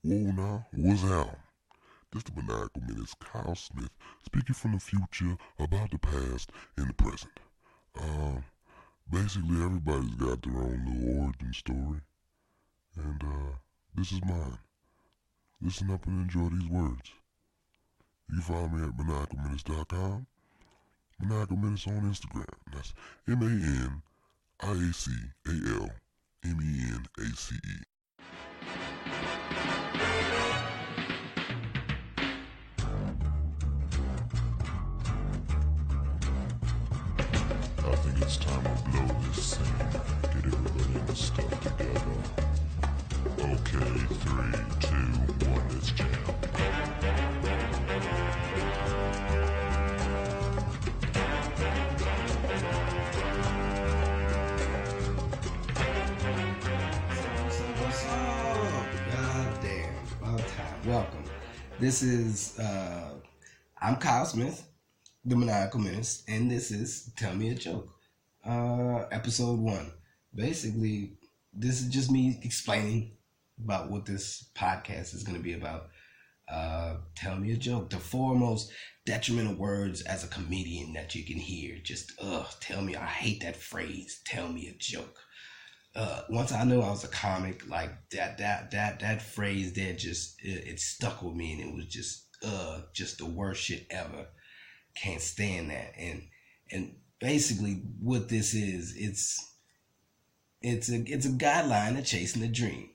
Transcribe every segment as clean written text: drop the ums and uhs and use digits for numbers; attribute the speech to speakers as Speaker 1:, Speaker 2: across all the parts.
Speaker 1: Whoa now, what's out? This the maniacal Menace, Kyle Smith, speaking from the future about the past and the present. Um, Basically everybody's got their own little origin story, and this is mine. Listen up and enjoy these words. You can follow me at maniacalmenace.com, Maniacal Menace on Instagram. That's MANIACALMENACE. I think it's time to blow this scene. Get everybody in the stuff together. Okay, 3, 2, 1, let's jam.
Speaker 2: What's up? God damn, about time. Welcome. This is I'm Kyle Smith, the Maniacal Menace, and this is Tell Me a Joke. Episode 1. Basically, this is just me explaining about what this podcast is going to be about. Tell me a joke. The 4 most detrimental words as a comedian that you can hear. Just tell me. I hate that phrase. Tell me a joke. Once I knew I was a comic, like that phrase there just it stuck with me, and it was just the worst shit ever. Can't stand that. And basically what this is, it's a guideline to chasing a dream.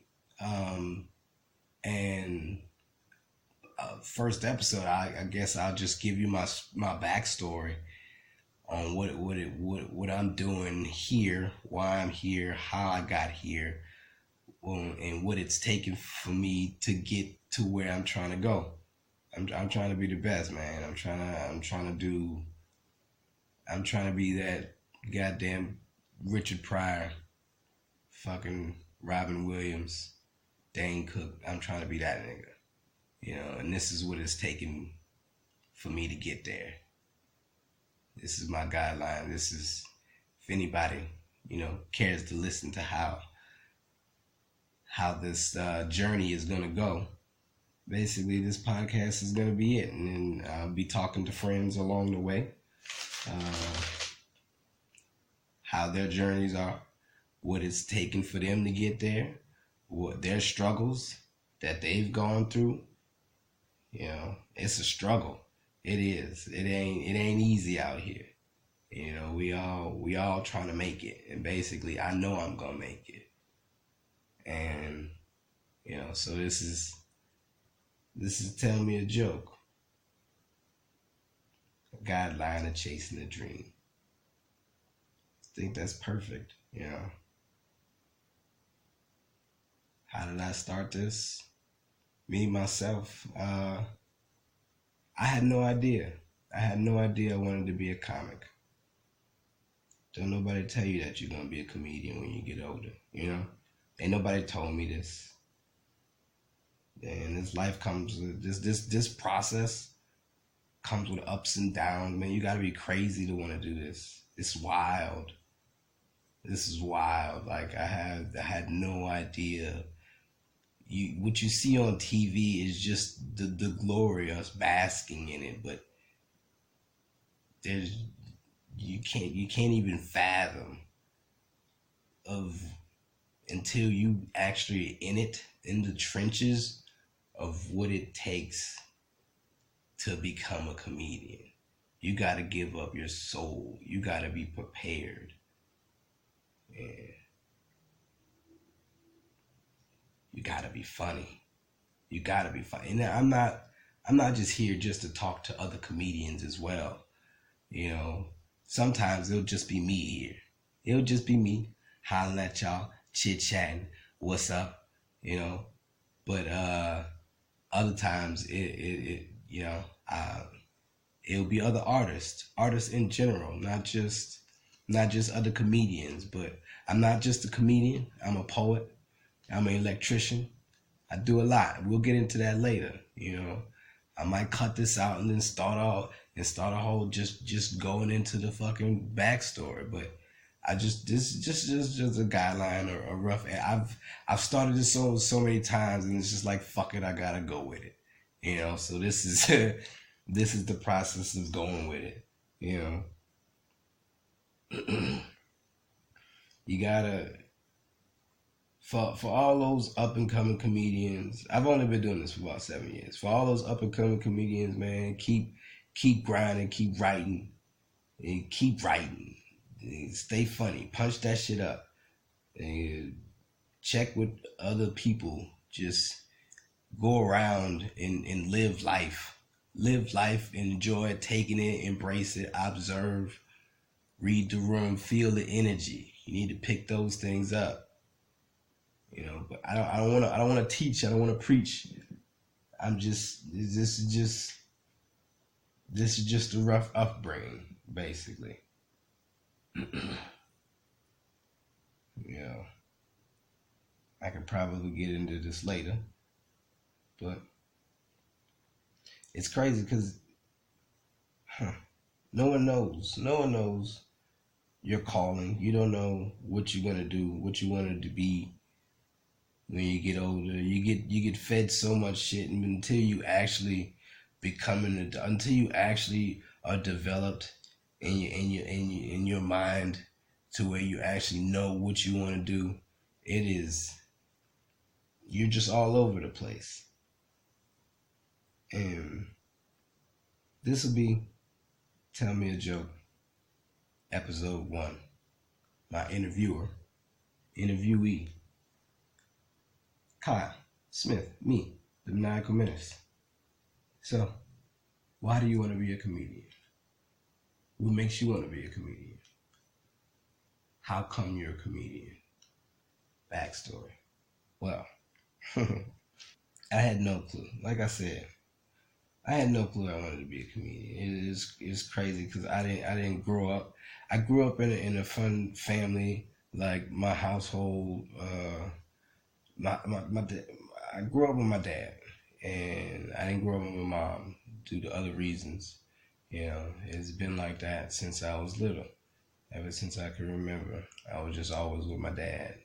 Speaker 2: First episode, I guess I'll just give you my backstory on what I'm doing here, why I'm here, how I got here, and what it's taken for me to get to where I'm trying to go. I'm trying to be the best, man. I'm trying to be that goddamn Richard Pryor, fucking Robin Williams, Dane Cook. I'm trying to be that nigga, and this is what it's taken for me to get there. This is my guideline. This is, if anybody, cares to listen to how this journey is going to go. Basically, this podcast is going to be it. And then I'll be talking to friends along the way. How their journeys are, what it's taken for them to get there, what their struggles that they've gone through. It's a struggle. It is. It ain't easy out here. We all trying to make it. And basically, I know I'm gonna make it. And so this is Tell Me a Joke. A guideline of chasing a dream. I think that's perfect. How did I start this? Me, myself, I had no idea. I wanted to be a comic. Don't nobody tell you that you're going to be a comedian when you get older, Ain't nobody told me this. And this life comes, this process comes with ups and downs. Man, you got to be crazy to want to do this. It's wild. This is wild. Like, I had no idea. What you see on TV is just the glory of us basking in it, but you can't even fathom until you actually in it, in the trenches of what it takes to become a comedian. You got to give up your soul. You got to be prepared. Yeah. You gotta be funny. And I'm not just here just to talk to other comedians as well. Sometimes it'll just be me here. It'll just be me hollering at y'all, chit-chatting, what's up, But other times it'll be other artists in general, not just other comedians. But I'm not just a comedian. I'm a poet. I'm an electrician. I do a lot. We'll get into that later. I might cut this out and then start a whole just going into the fucking backstory. But this is just a guideline or a rough. I've started this song so many times, and it's just like fuck it, I gotta go with it, you know. So this is this is the process of going with it, you know. You gotta for all those up and coming comedians. I've only been doing this for about 7 years. For all those up and coming comedians, man, keep grinding, keep writing, and keep writing. And stay funny, punch that shit up, and check with other people. Just go around and live life. Live life, enjoy taking it, embrace it, observe, read the room, feel the energy. You need to pick those things up. You know, but I don't wanna teach, I don't wanna preach. I'm just this is just a rough upbringing, basically. You know, I could probably get into this later, but it's crazy because no one knows. No one knows your calling. You don't know what you're gonna do, what you wanted to be when you get older. You get fed so much shit, and until you actually until you actually are developed in your mind to where you actually know what you want to do, you're just all over the place. And this will be Tell Me a Joke, episode 1. My interviewee, Kyle Smith, me, the Maniacal Menace. So, why do you want to be a comedian? What makes you want to be a comedian? How come you're a comedian? Backstory. Well, I had no clue. Like I said, I had no clue I wanted to be a comedian. It's crazy because I didn't grow up. I grew up in a fun family. Like my household, I grew up with my dad, and I didn't grow up with my mom due to other reasons. You know, it's been like that since I was little. Ever since I can remember, I was just always with my dad.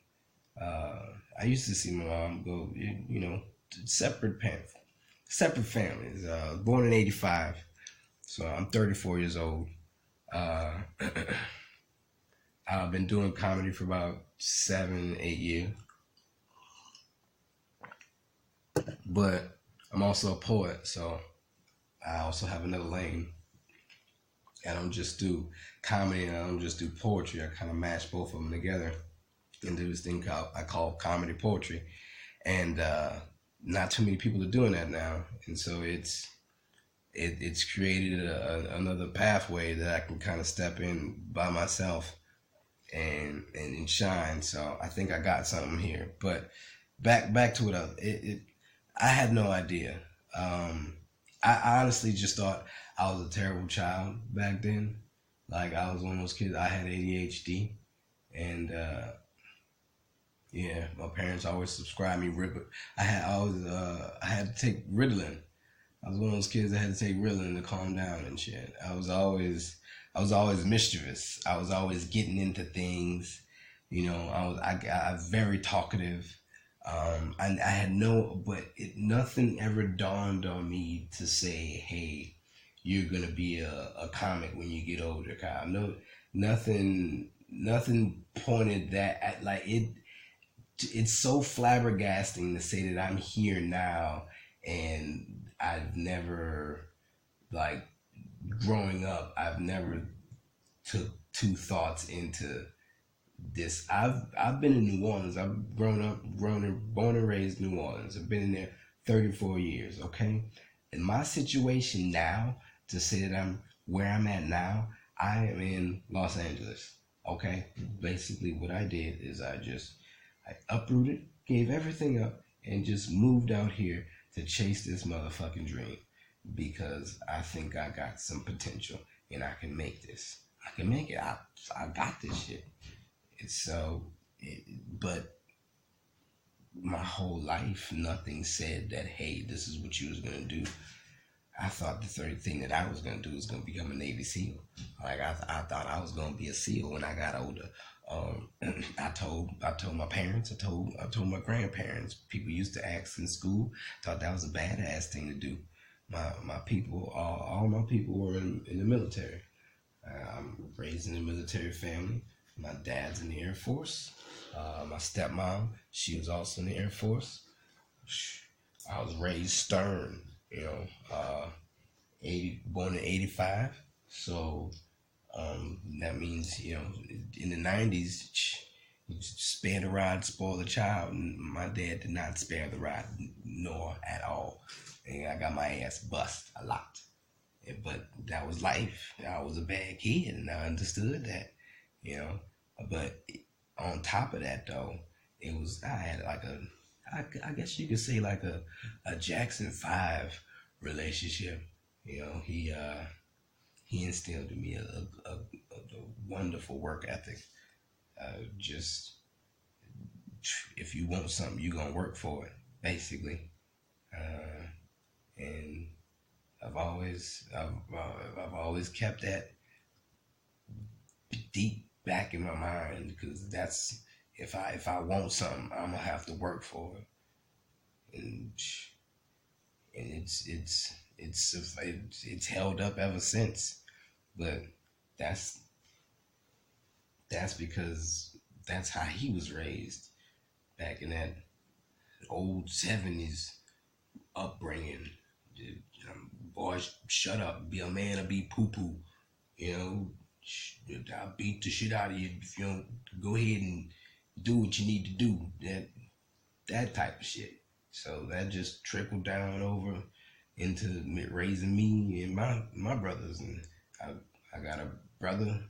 Speaker 2: I used to see my mom go, you know, separate families. Born in '85, so I'm 34 years old. I've been doing comedy for about 7, 8 years, but I'm also a poet, so I also have another lane. I don't just do comedy and I don't just do poetry. I kind of mash both of them together and do this thing I call comedy poetry. And not too many people are doing that now. And so it's created another pathway that I can kind of step in by myself and shine. So I think I got something here. But back to it. I had no idea. I honestly just thought I was a terrible child back then. Like I was one of those kids. I had ADHD, and yeah, my parents always subscribed me. I had to take Ritalin. I was one of those kids that had to take Ritalin to calm down and shit. I was always mischievous. I was always getting into things. You know, I was very talkative. I had nothing ever dawned on me to say, hey, you're gonna be a comic when you get older, Kyle. No, nothing pointed that at, like it. It's so flabbergasting to say that I'm here now, and I've never, like, growing up, I've never took two thoughts into this. I've been in New Orleans. I've born and raised New Orleans. I've been in there 34 years. Okay, in my situation now, to say that I'm where I'm at now, I am in Los Angeles. Okay, basically what I did is I uprooted, gave everything up, and just moved out here to chase this motherfucking dream because I think I got some potential and I can make this. I can make it. I got this shit. But my whole life, nothing said that, hey, this is what you was gonna do. I thought the third thing that I was gonna do was gonna become a Navy SEAL. Like I thought I was gonna be a SEAL when I got older. I told my parents, I told my grandparents. People used to ask in school. Thought that was a badass thing to do. My people, all my people were in the military. I'm raised in a military family. My dad's in the Air Force. My stepmom, she was also in the Air Force. I was raised stern, born in '85. So that means, in the '90s, spare the rod, spoil the child. And my dad did not spare the rod, nor at all. And I got my ass bust a lot. But that was life. I was a bad kid, and I understood that, But on top of that, though, I had like I guess you could say like a Jackson 5 relationship. He instilled in me a wonderful work ethic. Just if you want something, you gonna work for it, basically. And I've always kept that deep back in my mind, because that's if I want something, I'm gonna have to work for it, and it's held up ever since. But that's because that's how he was raised back in that old '70s upbringing. Boy, shut up, be a man or be poo-poo. I'll beat the shit out of you if you don't go ahead and do what you need to do. That type of shit. So that just trickled down over into raising me and my brothers. And I got a brother,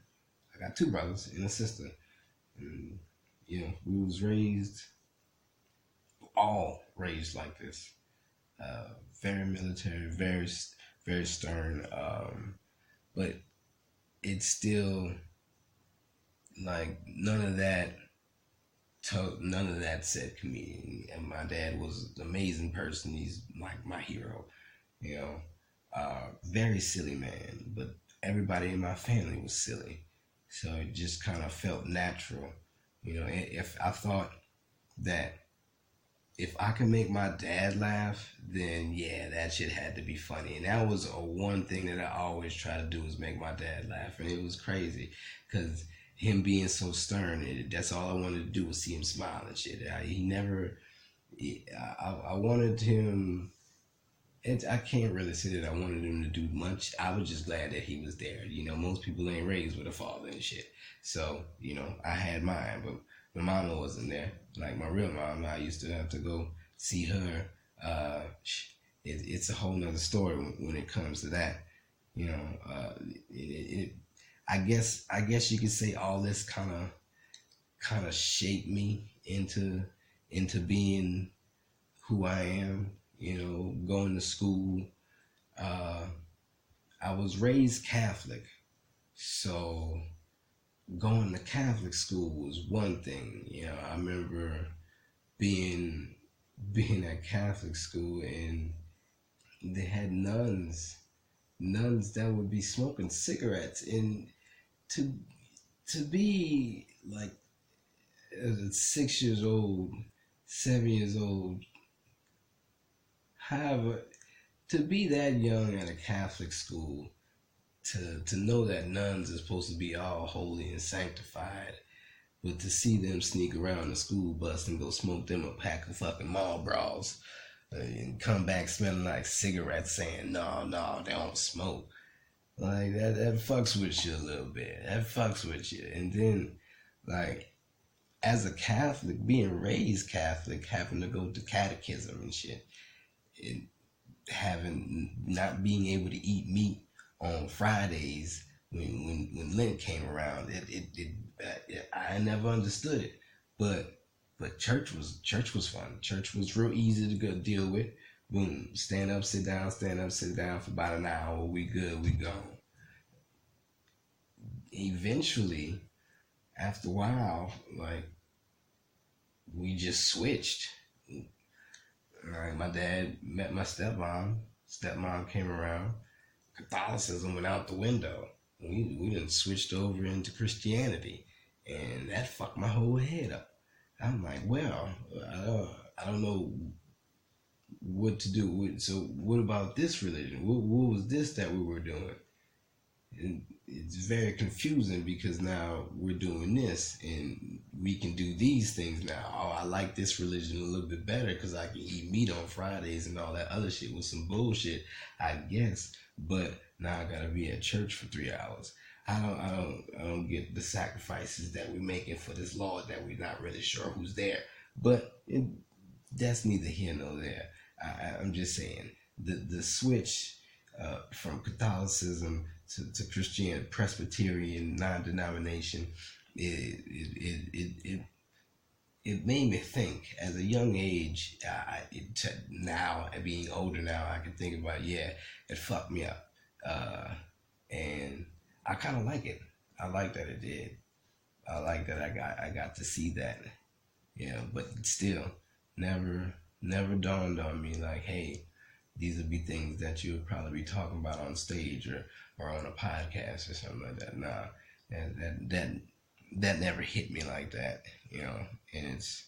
Speaker 2: I got two brothers and a sister. And, we was all raised like this. Very military, very, very stern. But it's still like none of that said comedian. And my dad was an amazing person. He's like my hero. Very silly man, but everybody in my family was silly, so it just kind of felt natural. If I thought that if I could make my dad laugh, then yeah, that shit had to be funny. And that was one thing that I always try to do, is make my dad laugh. And it was crazy, because him being so stern, that's all I wanted to do was see him smile and shit. I wanted him, I can't really say that I wanted him to do much. I was just glad that he was there. Most people ain't raised with a father and shit. So, I had mine, but my mama wasn't there. Like my real mom, I used to have to go see her. It's a whole nother story when it comes to that. I guess you could say all this kind of shaped me into being who I am. Going to school. I was raised Catholic, so going to Catholic school was one thing. I remember being at Catholic school, and they had nuns that would be smoking cigarettes, and to be like 6 years old, 7 years old, however, to be that young at a Catholic school, to know that nuns are supposed to be all holy and sanctified, but to see them sneak around the school bus and go smoke them a pack of fucking Marlboros and come back smelling like cigarettes, saying no, they don't smoke. Like that fucks with you a little bit. That fucks with you. And then, like, as a Catholic, being raised Catholic, having to go to catechism and shit, and not being able to eat meat on Fridays when Lent came around, I never understood it, but church was fun. Church was real easy to go deal with. Boom, stand up, sit down for about an hour. We good, we gone. Eventually, after a while, like, we just switched. Like, my dad met my stepmom, Stepmom came around. Catholicism went out the window. We done switched over into Christianity, and that fucked my whole head up. I'm like, well, I don't know what to do with. So what about this religion? What was this that we were doing? And it's very confusing because now we're doing this and we can do these things now. Oh, I like this religion a little bit better because I can eat meat on Fridays and all that other shit was some bullshit, I guess. But now I gotta be at church for 3 hours. I don't get the sacrifices that we're making for this Lord that we're not really sure who's there. But that's neither here nor there. I'm just saying the switch from Catholicism to Christian, Presbyterian, non-denomination, it made me think. As a young age, now being older now, I can think about, yeah, it fucked me up, and I kind of like it. I like that it did. I like that I got to see that, but still, never dawned on me like, hey, these would be things that you would probably be talking about on stage or on a podcast or something like that. Nah, that never hit me like that, and it's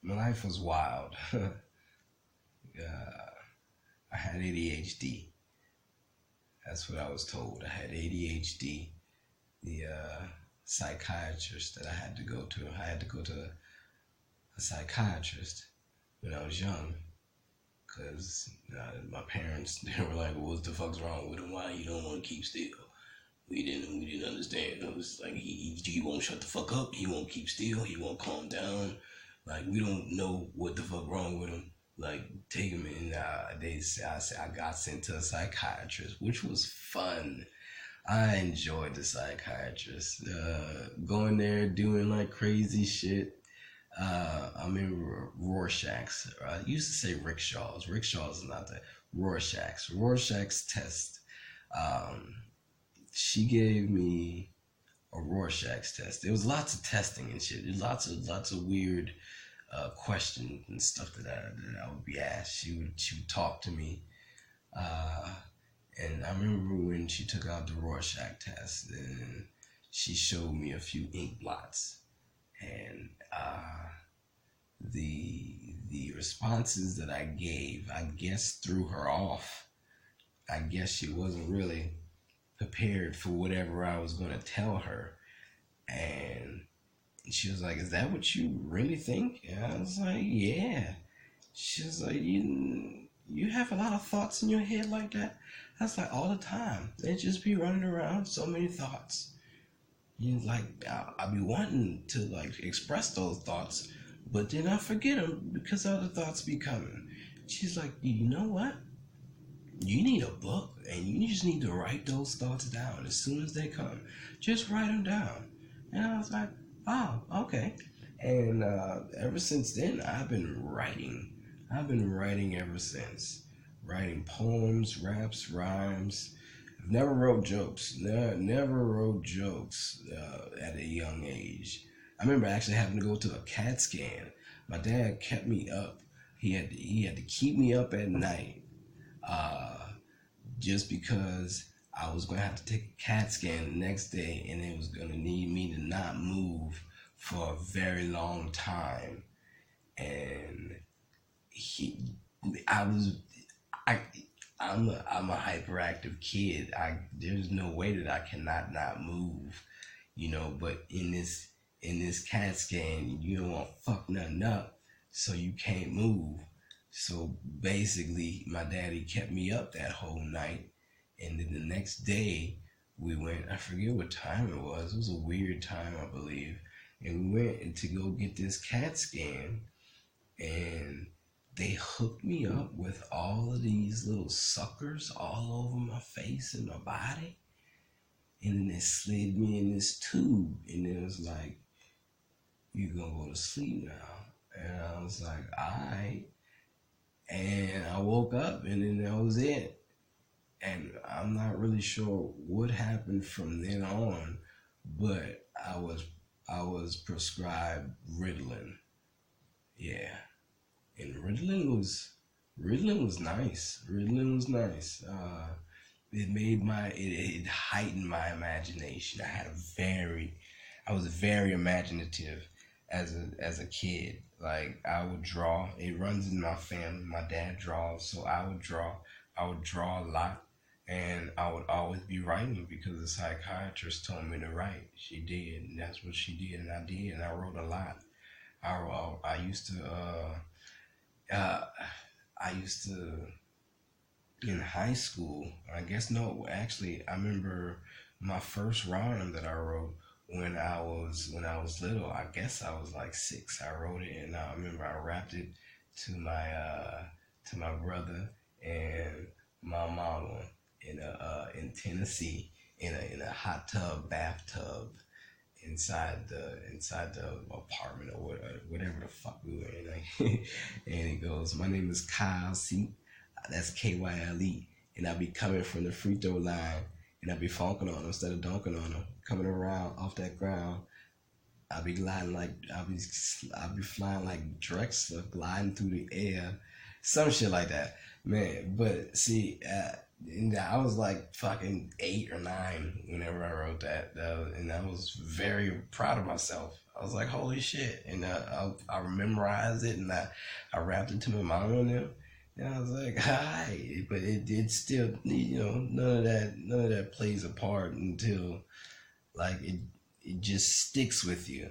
Speaker 2: my life was wild. I had ADHD. That's what I was told. I had ADHD. The psychiatrist that I had to go to a psychiatrist when I was young, because my parents, they were like, well, what the fuck's wrong with him? Why you don't want to keep still? We didn't understand. It was like he won't shut the fuck up. He won't keep still. He won't calm down. Like, we don't know what the fuck wrong with him. Like, take him in. I got sent to a psychiatrist, which was fun. I enjoyed the psychiatrist. Going there, doing like crazy shit. I remember Rorschach's. I used to say rickshaws. Rickshaws is not that. Rorschach's test. She gave me a Rorschach's test. There was lots of testing and shit. There's lots of weird questions and stuff that I would be asked. She would talk to me. And I remember when she took out the Rorschach test, and she showed me a few ink blots, and the responses that I gave, I guess, threw her off. I guess she wasn't really prepared for whatever I was going to tell her, and she was like, "Is that what you really think?" And I was like, "Yeah." She was like, "You have a lot of thoughts in your head like that?" I was like, "All the time. They just be running around, so many thoughts." Like, I be wanting to like express those thoughts, but then I forget them because other thoughts be coming. She's like, "You know what? You need a book, and you just need to write those thoughts down as soon as they come. Just write them down." And I was like, "Oh, okay." And ever since then, I've been writing. I've been writing ever since. Writing poems, raps, rhymes. I've never wrote jokes. Never wrote jokes at a young age. I remember actually having to go to a CAT scan. My dad kept me up. He had to keep me up at night, just because I was going to have to take a CAT scan the next day, and it was going to need me to not move for a very long time. And I'm a hyperactive kid. There's no way that I cannot not move, But in this CAT scan, you don't want to fuck nothing up, so you can't move. So basically, my daddy kept me up that whole night, and then the next day we went. I forget what time it was. It was a weird time, I believe, and we went to go get this CAT scan, and they hooked me up with all of these little suckers all over my face and my body. And then they slid me in this tube. And it was like, "You're going to go to sleep now." And I was like, "All right." And I woke up, and then that was it. And I'm not really sure what happened from then on, but I was prescribed Ritalin. Yeah. Ritalin was nice. Ritalin was nice. It heightened my imagination. I was very imaginative as a kid. Like I would draw. It runs in my family. My dad draws, so I would draw. I would draw a lot, and I would always be writing because the psychiatrist told me to write. She did, and that's what she did, and I did, and I wrote a lot. I used to I used to in high school. I guess no, actually, I remember my first rhyme that I wrote when I was little. I guess I was like 6. I wrote it, and I remember I rapped it to my brother and my mama in Tennessee in a hot tub bathtub inside the apartment or whatever the fuck we were in. Like, and it goes, "My name is Kyle C. That's Kyle, and I be coming from the free throw line, and I be funking on them instead of dunking on them, coming around off that ground. I be gliding like I be flying like Drexler, gliding through the air, some shit like that, man." But see, and I was like fucking 8 or 9 whenever I wrote that, and I was very proud of myself. I was like, "Holy shit!" And I memorized it, and I rapped it to my mom and them. And I was like, "Hi," but it still, none of that plays a part until like it just sticks with you,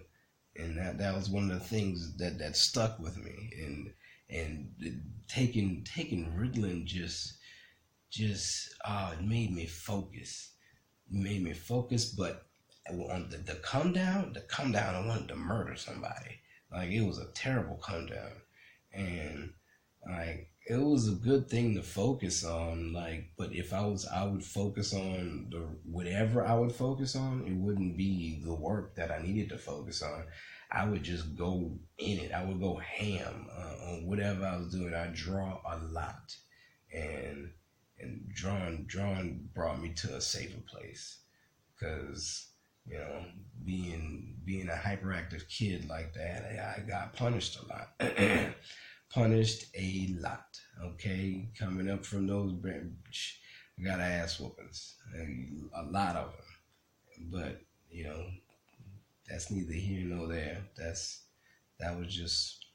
Speaker 2: and that was one of the things that stuck with me, and taking Ritalin it made me focus. It made me focus, but on the come down, I wanted to murder somebody. Like it was a terrible come down, and like it was a good thing to focus on. Like, but if I would focus on whatever I would focus on, it wouldn't be the work that I needed to focus on. I would just go in it. I would go ham on whatever I was doing. I draw a lot, and drawing brought me to a safer place, because being a hyperactive kid like that, I got punished a lot. Punished a lot. Okay, coming up from those, I got ass whoopings, a lot of them. But that's neither here nor there. That was just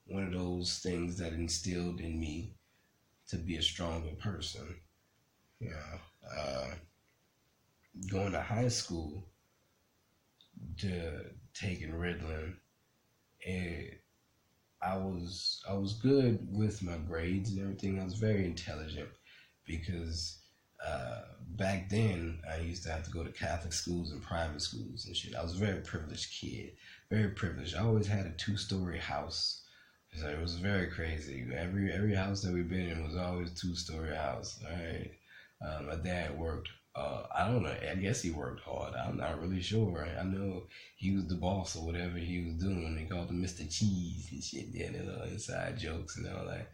Speaker 2: one of those things that instilled in me to be a stronger person. Going to high school, to taking Ritalin, and I was good with my grades and everything. I was very intelligent because back then I used to have to go to Catholic schools and private schools and shit. I was a very privileged kid, very privileged. I always had a 2-story house. So it was very crazy. Every house that we've been in was always a 2-story house. All right. My dad worked. I don't know. I guess he worked hard. I'm not really sure. I know he was the boss or whatever he was doing. They called him Mr. Cheese and shit. Yeah, inside jokes and all that.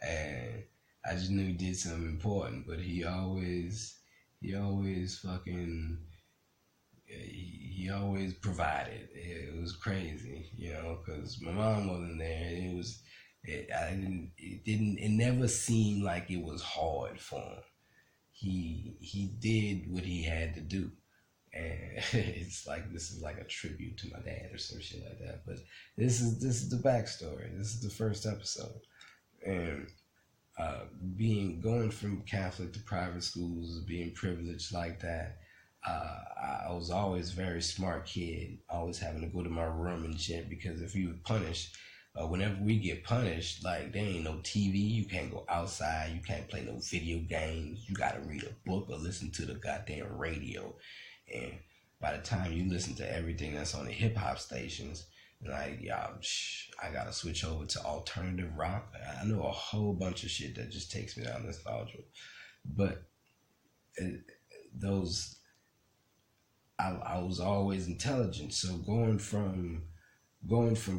Speaker 2: And I just knew he did something important. But he always fucking. He always provided. It was crazy, because my mom wasn't there. It never seemed like it was hard for him. He did what he had to do, and it's like this is like a tribute to my dad or some shit like that. But this is the backstory. This is the first episode, and going from Catholic to private schools, being privileged like that. I was always a very smart kid, always having to go to my room and shit, because if you were punished, whenever we get punished, like there ain't no TV, you can't go outside, you can't play no video games, you gotta read a book or listen to the goddamn radio. And by the time you listen to everything that's on the hip hop stations, like I gotta switch over to alternative rock. I know a whole bunch of shit that just takes me down nostalgia, but I was always intelligent. So going from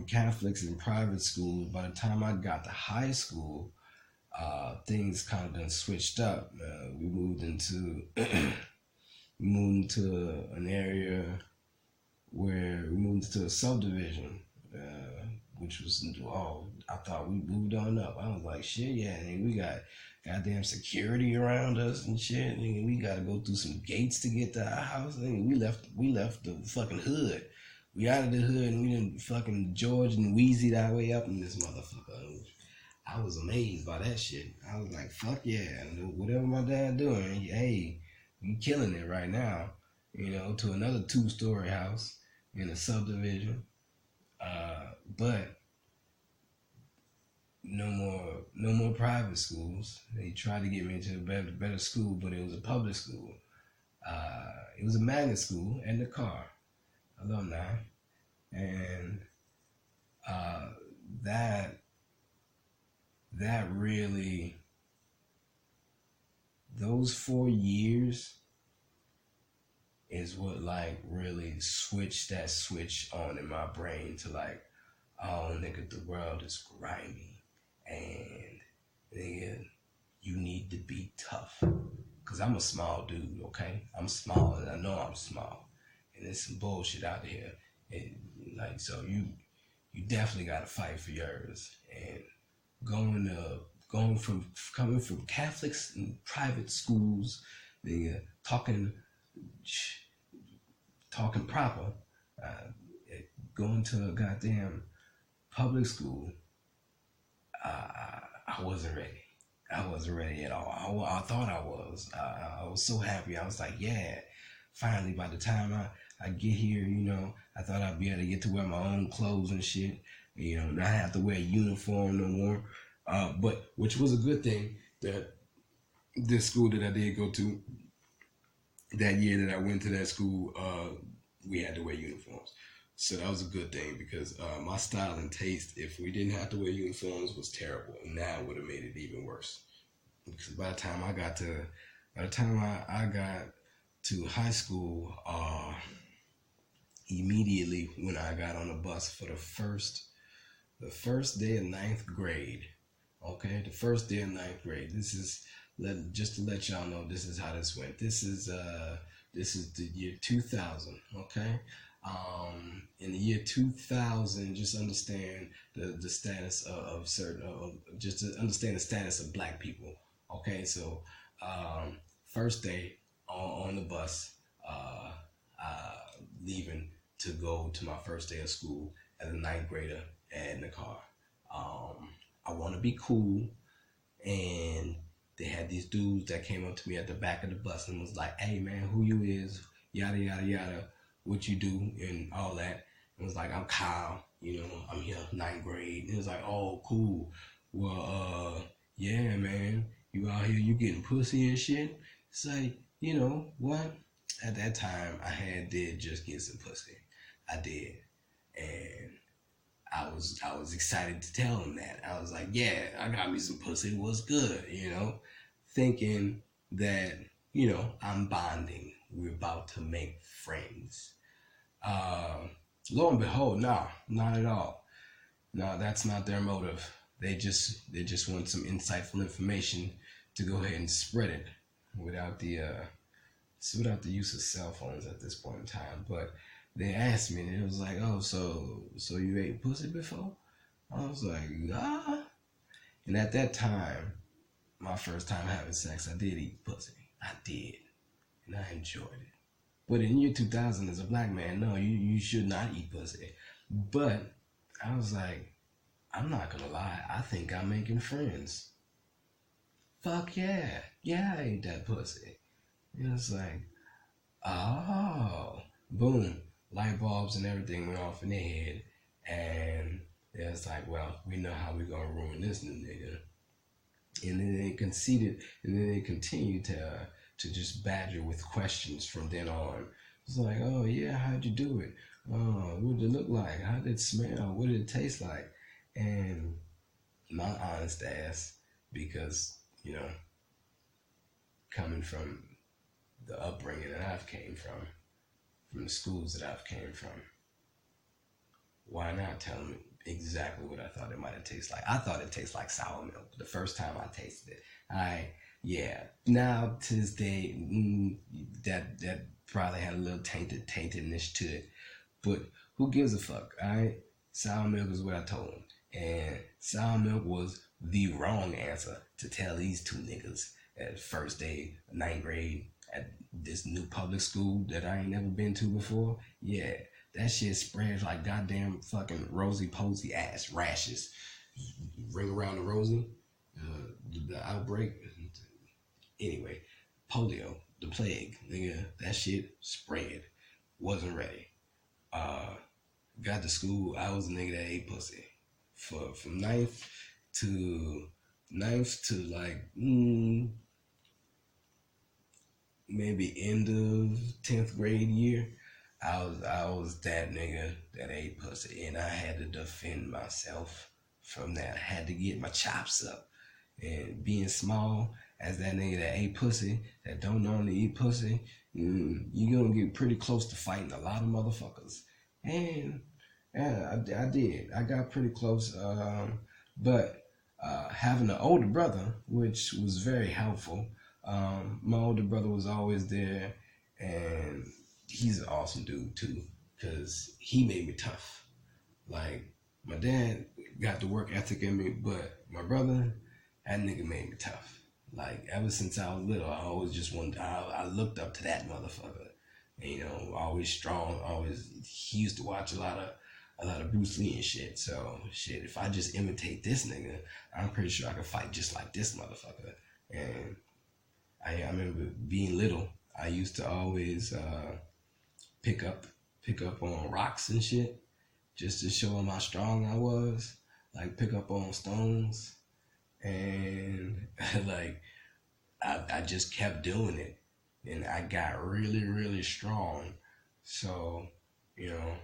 Speaker 2: Catholics and private schools, by the time I got to high school, things kind of done switched up. We moved into an area where we moved into a subdivision. which was, I thought we moved on up. I was like, shit, yeah, nigga, we got goddamn security around us and shit. Nigga, we got to go through some gates to get to our house. Nigga, we left the fucking hood. We out of the hood and we done fucking George and Wheezy'd our way up in this motherfucker. I was amazed by that shit. I was like, fuck yeah, whatever my dad doing, hey, you killing it right now. You know, to another 2-story house in a subdivision. But no more private schools. They tried to get me into a better school, but it was a public school. It was a magnet school and the car alumni, and that really, those 4 years is what like really switched that switch on in my brain to like, oh nigga, the world is grimy and nigga, you need to be tough. Cause I'm a small dude, okay? I'm small and I know I'm small. And there's some bullshit out here. And like, so you definitely gotta fight for yours. And coming from Catholics and private schools, nigga, talking proper, going to a goddamn public school, I wasn't ready. I wasn't ready at all. I thought I was. I was so happy. I was like, yeah, finally, by the time I get here, you know, I thought I'd be able to get to wear my own clothes and shit, you know, not have to wear a uniform no more. But which was a good thing that this school that I did go to, that year that I went to that school, we had to wear uniforms. So that was a good thing because my style and taste, if we didn't have to wear uniforms, was terrible. And that would have made it even worse. Because by the time I got to high school, immediately when I got on the bus for the first day of ninth grade, okay, the first day of ninth grade. This is just to let y'all know. This is how this went. This is the year 2000, okay. In the year 2000, just understand the status of certain, just to understand the status of black people. Okay, so first day on the bus, leaving to go to my first day of school as a ninth grader in the car. I want to be cool, and they had these dudes that came up to me at the back of the bus and was like, "Hey man, who you is? Yada yada yada. What you do and all that." And it was like, "I'm Kyle, you know, I'm here ninth grade." And it was like, "Oh, cool. Well, yeah, man, you out here, you getting pussy and shit." It's like, you know what? At that time, I did just get some pussy. I did, and I was excited to tell him that. I was like, "Yeah, I got me some pussy. What's good?" You know, thinking that, you know, I'm bonding. We're about to make friends. Lo and behold, no, not at all. No, that's not their motive. They just want some insightful information to go ahead and spread it without the use of cell phones at this point in time. But they asked me, and it was like, "Oh, so you ate pussy before?" I was like, "Ah." And at that time, my first time having sex, I did eat pussy. I did, and I enjoyed it. But in year 2000, as a black man, no, you should not eat pussy. But I was like, I'm not gonna lie, I think I'm making friends. Fuck yeah. Yeah, I ate that pussy. And it's like, oh, boom. Light bulbs and everything went off in their head. And it's like, well, we know how we're gonna ruin this new nigga. And then they conceded, and then they continued to just badger with questions from then on. It's like, "Oh yeah, how'd you do it? Oh, what did it look like? How did it smell? What did it taste like?" And my honest ass, because, you know, coming from the upbringing that I've came from the schools that I've came from, why not tell them exactly what I thought it might have tasted like? I thought it tasted like sour milk the first time I tasted it. Yeah. Now to this day, that probably had a little taintedness to it, but who gives a fuck? Alright. Sour milk is what I told him. And sour milk was the wrong answer to tell these two niggas at first day, ninth grade, at this new public school that I ain't never been to before. Yeah, that shit spreads like goddamn fucking rosy posy ass rashes. Ring around the rosy, the outbreak. Anyway, polio, the plague, nigga, that shit spread. Wasn't ready. Got to school, I was a nigga that ate pussy. From ninth to like maybe end of 10th grade year, I was that nigga that ate pussy, and I had to defend myself from that. I had to get my chops up. And being small as that nigga that ate pussy, that don't normally eat pussy, you're gonna get pretty close to fighting a lot of motherfuckers. And yeah, I did. I got pretty close. But having an older brother, which was very helpful. My older brother was always there, and he's an awesome dude too, because he made me tough. Like, my dad got the work ethic in me, but my brother, that nigga made me tough. Like, ever since I was little, I always just I looked up to that motherfucker. And, you know, always strong, he used to watch a lot of Bruce Lee and shit. So, shit, if I just imitate this nigga, I'm pretty sure I can fight just like this motherfucker. And I remember being little, I used to always pick up on rocks and shit just to show him how strong I was. Like, pick up on stones. And, like, I just kept doing it. And I got really, really strong. So, you know,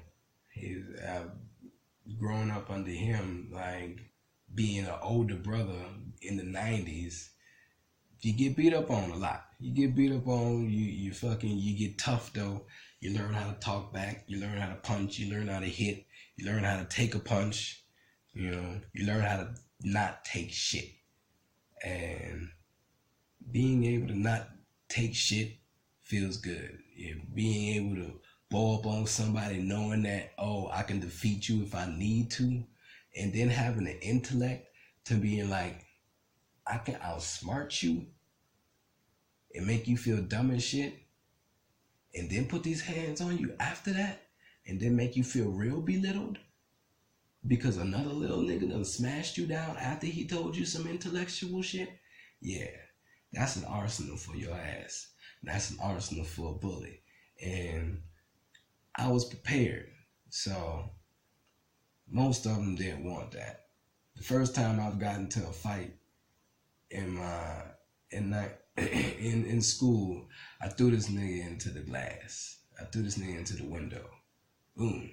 Speaker 2: growing up under him, like, being an older brother in the 90s, you get beat up on a lot. You get beat up on, you get tough though. You learn how to talk back. You learn how to punch. You learn how to hit. You learn how to take a punch. You know, you learn how to not take shit. And being able to not take shit feels good. Yeah, being able to blow up on somebody knowing that, oh, I can defeat you if I need to. And then having the intellect to being like, I can outsmart you and make you feel dumb as shit, and then put these hands on you after that, and then make you feel real belittled because another little nigga done smashed you down after he told you some intellectual shit. Yeah, that's an arsenal for your ass. That's an arsenal for a bully. And I was prepared. So most of them didn't want that. The first time I've gotten into a fight in school, I threw this nigga into the glass. I threw this nigga into the window. Boom.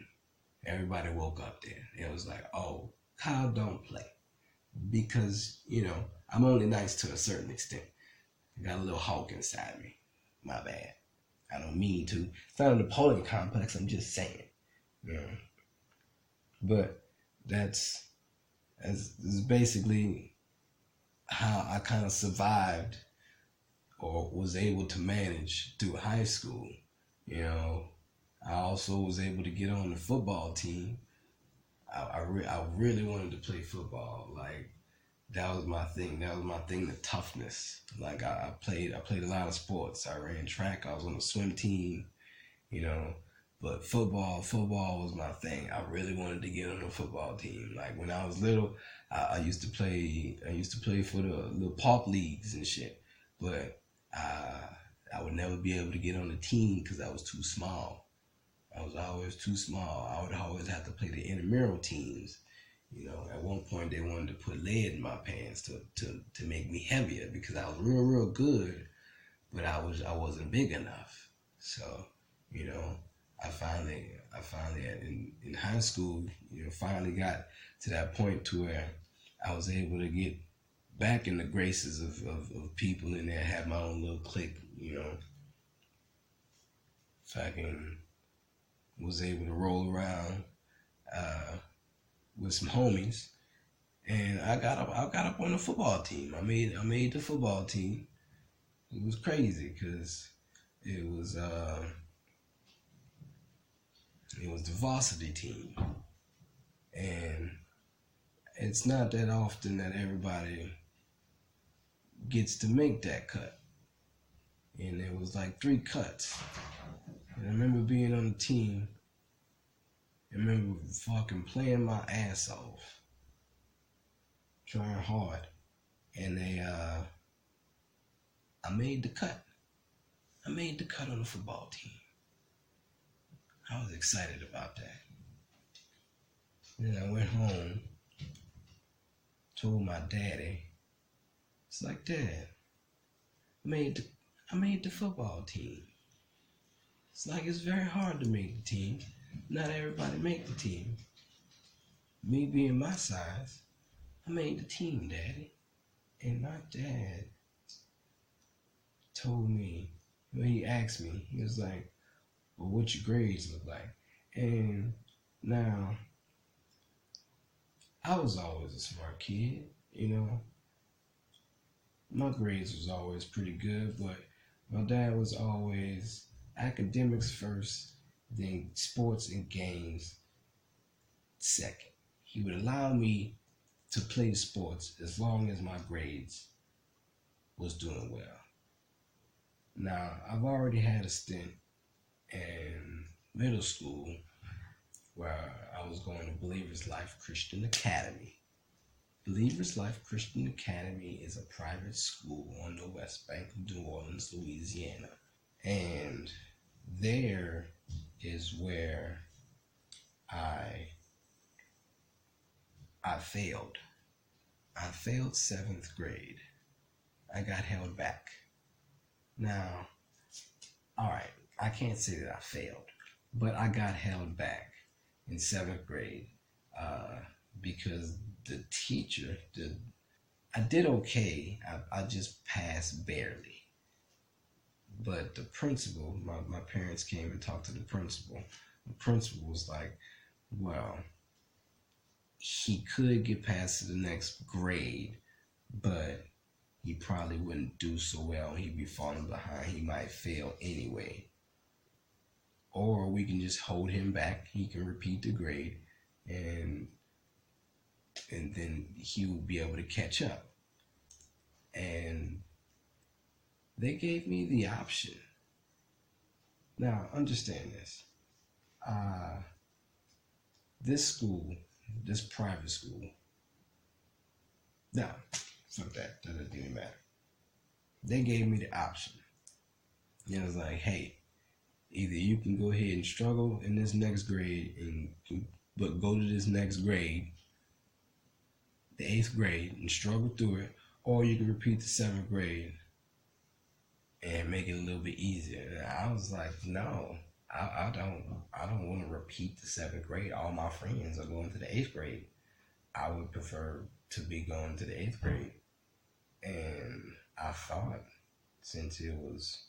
Speaker 2: Everybody woke up there. It was like, oh, Kyle don't play. Because, you know, I'm only nice to a certain extent. I got a little Hulk inside me. My bad. I don't mean to. It's not a Napoleon complex, I'm just saying. You know? But that's basically how I kind of survived or was able to manage through high school. You know, I also was able to get on the football team. I really wanted to play football. Like, that was my thing. That was my thing, the toughness. Like, I played a lot of sports. I ran track. I was on the swim team, you know. But football was my thing. I really wanted to get on the football team. Like, when I was little, I used to play for the little park leagues and shit. But I would never be able to get on the team because I was too small. I was always too small. I would always have to play the intramural teams. You know, at one point they wanted to put lead in my pants to make me heavier because I was real good, but I wasn't big enough. So, you know, I finally in high school, you know, finally got to that point to where I was able to get back in the graces of people in there, have my own little clique, you know. Fucking was able to roll around with some homies, and I got up on the football team. I made the football team. It was crazy because it was the varsity team. And it's not that often that everybody gets to make that cut. And there was like 3 cuts. And I remember being on the team. I remember fucking playing my ass off. Trying hard. And I made the cut. I made the cut on the football team. I was excited about that. Then I went home, told my daddy, it's like, Dad, I made the football team. It's like, it's very hard to make the team. Not everybody make the team. Me being my size, I made the team, Daddy. And my dad told me, when he asked me, he was like, well, what your grades look like? And now, I was always a smart kid, you know. My grades was always pretty good, but my dad was always academics first, then sports and games second. He would allow me to play sports as long as my grades was doing well. Now, I've already had a stint in middle school where I was going to Believers Life Christian Academy. Believers Life Christian Academy is a private school on the West Bank of New Orleans, Louisiana. And there is where I failed. I failed 7th grade. I got held back. Now, all right, I can't say that I failed, but I got held back in 7th grade because the teacher, I did okay. I just passed barely. But the principal, my parents came and talked to the principal. The principal was like, well, he could get past to the next grade, but he probably wouldn't do so well. He'd be falling behind. He might fail anyway. Or we can just hold him back. He can repeat the grade, and then he will be able to catch up. And they gave me the option. Now, understand this. This school, this private school, now, fuck that doesn't even matter. They gave me the option. And it was like, hey, either you can go ahead and struggle in this next grade, but go to this next grade, the 8th grade, and struggle through it, or you can repeat the 7th grade and make it a little bit easier. And I was like, no, I don't want to repeat the 7th grade. All my friends are going to the 8th grade. I would prefer to be going to the 8th grade. And I thought, since it was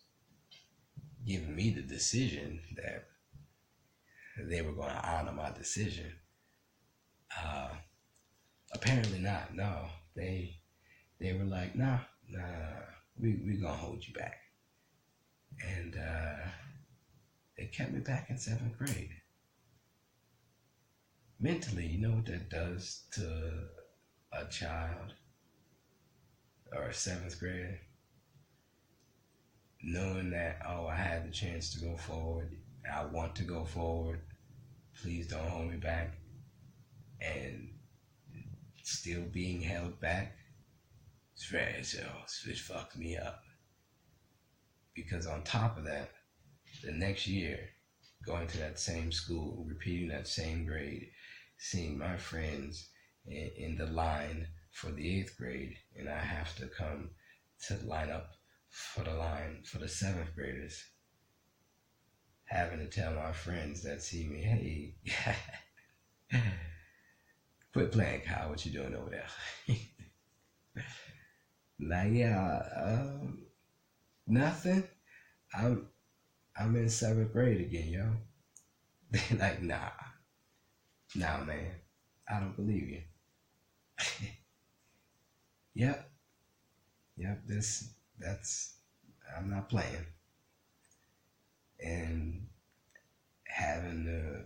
Speaker 2: giving me the decision, that they were going to honor my decision. Apparently not. No, they were like, nah, we gonna hold you back. And they kept me back in 7th grade. Mentally, you know what that does to a child or a 7th grader? Knowing that, oh, I had the chance to go forward, I want to go forward, please don't hold me back, and still being held back, it fucked me up. Because on top of that, the next year, going to that same school, repeating that same grade, seeing my friends in the line for the 8th grade, and I have to come to line up for the line for the 7th graders, having to tell my friends that see me, hey, quit playing, Kyle, what you doing over there? Like, yeah, nothing. I'm in 7th grade again, yo. They like, nah, man, I don't believe you. Yep, I'm not playing. And having to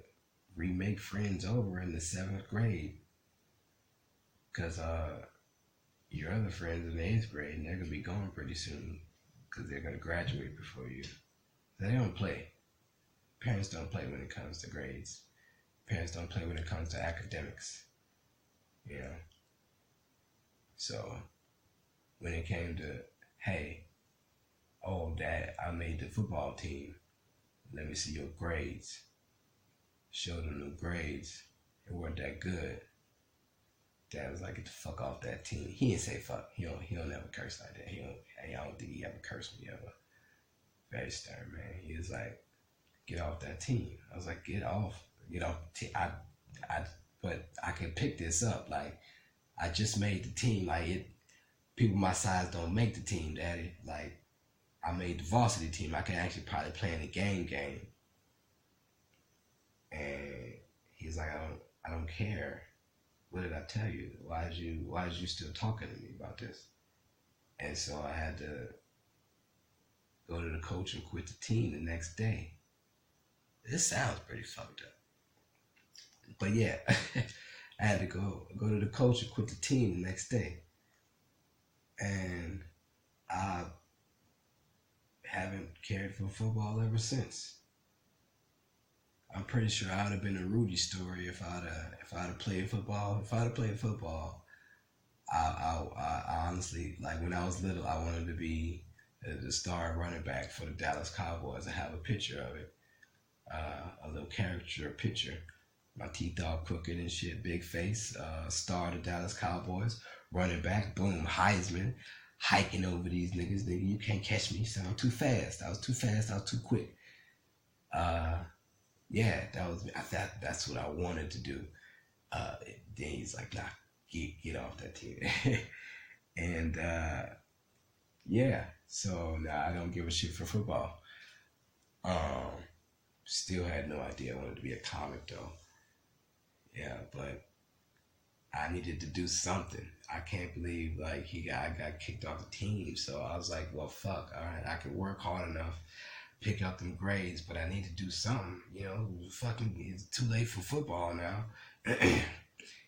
Speaker 2: remake friends over in the 7th grade. Because your other friends in the 8th grade, and they're going to be gone pretty soon. Because they're going to graduate before you. They don't play. Parents don't play when it comes to grades. Parents don't play when it comes to academics. You know? So, when it came to, hey, oh, Dad, I made the football team. Let me see your grades. Showed them the grades. It weren't that good. Dad was like, get the fuck off that team. He didn't say fuck. He don't ever curse like that. I don't think he ever cursed me ever. Very stern, man. He was like, get off that team. I was like, get off the team. But I can pick this up. Like, I just made the team. Like, people my size don't make the team, Daddy. Like, I made the varsity team. I can actually probably play in the game. And he's like, I don't care. What did I tell you? Why is you still talking to me about this? And so I had to go to the coach and quit the team the next day. This sounds pretty fucked up. But yeah, I had to go to the coach and quit the team the next day. And I haven't cared for football ever since. I'm pretty sure I would have been a Rudy story if I'd have played football. If I'd have played football, I honestly, like when I was little, I wanted to be the star running back for the Dallas Cowboys. I have a picture of it, a little caricature picture. My teeth all crooked and shit, big face, star of the Dallas Cowboys, running back, boom, Heisman, hiking over these niggas. Nigga, you can't catch me, so I'm too fast. I was too fast, I was too quick. Yeah, that's what I wanted to do. Then he's like, nah, get off that team. And yeah, so nah, I don't give a shit for football. Still had no idea I wanted to be a comic though. Yeah, but I needed to do something. I can't believe like I got kicked off the team. So I was like, well, fuck. All right, I could work hard enough, pick up them grades, but I need to do something. You know, fucking, it's too late for football now.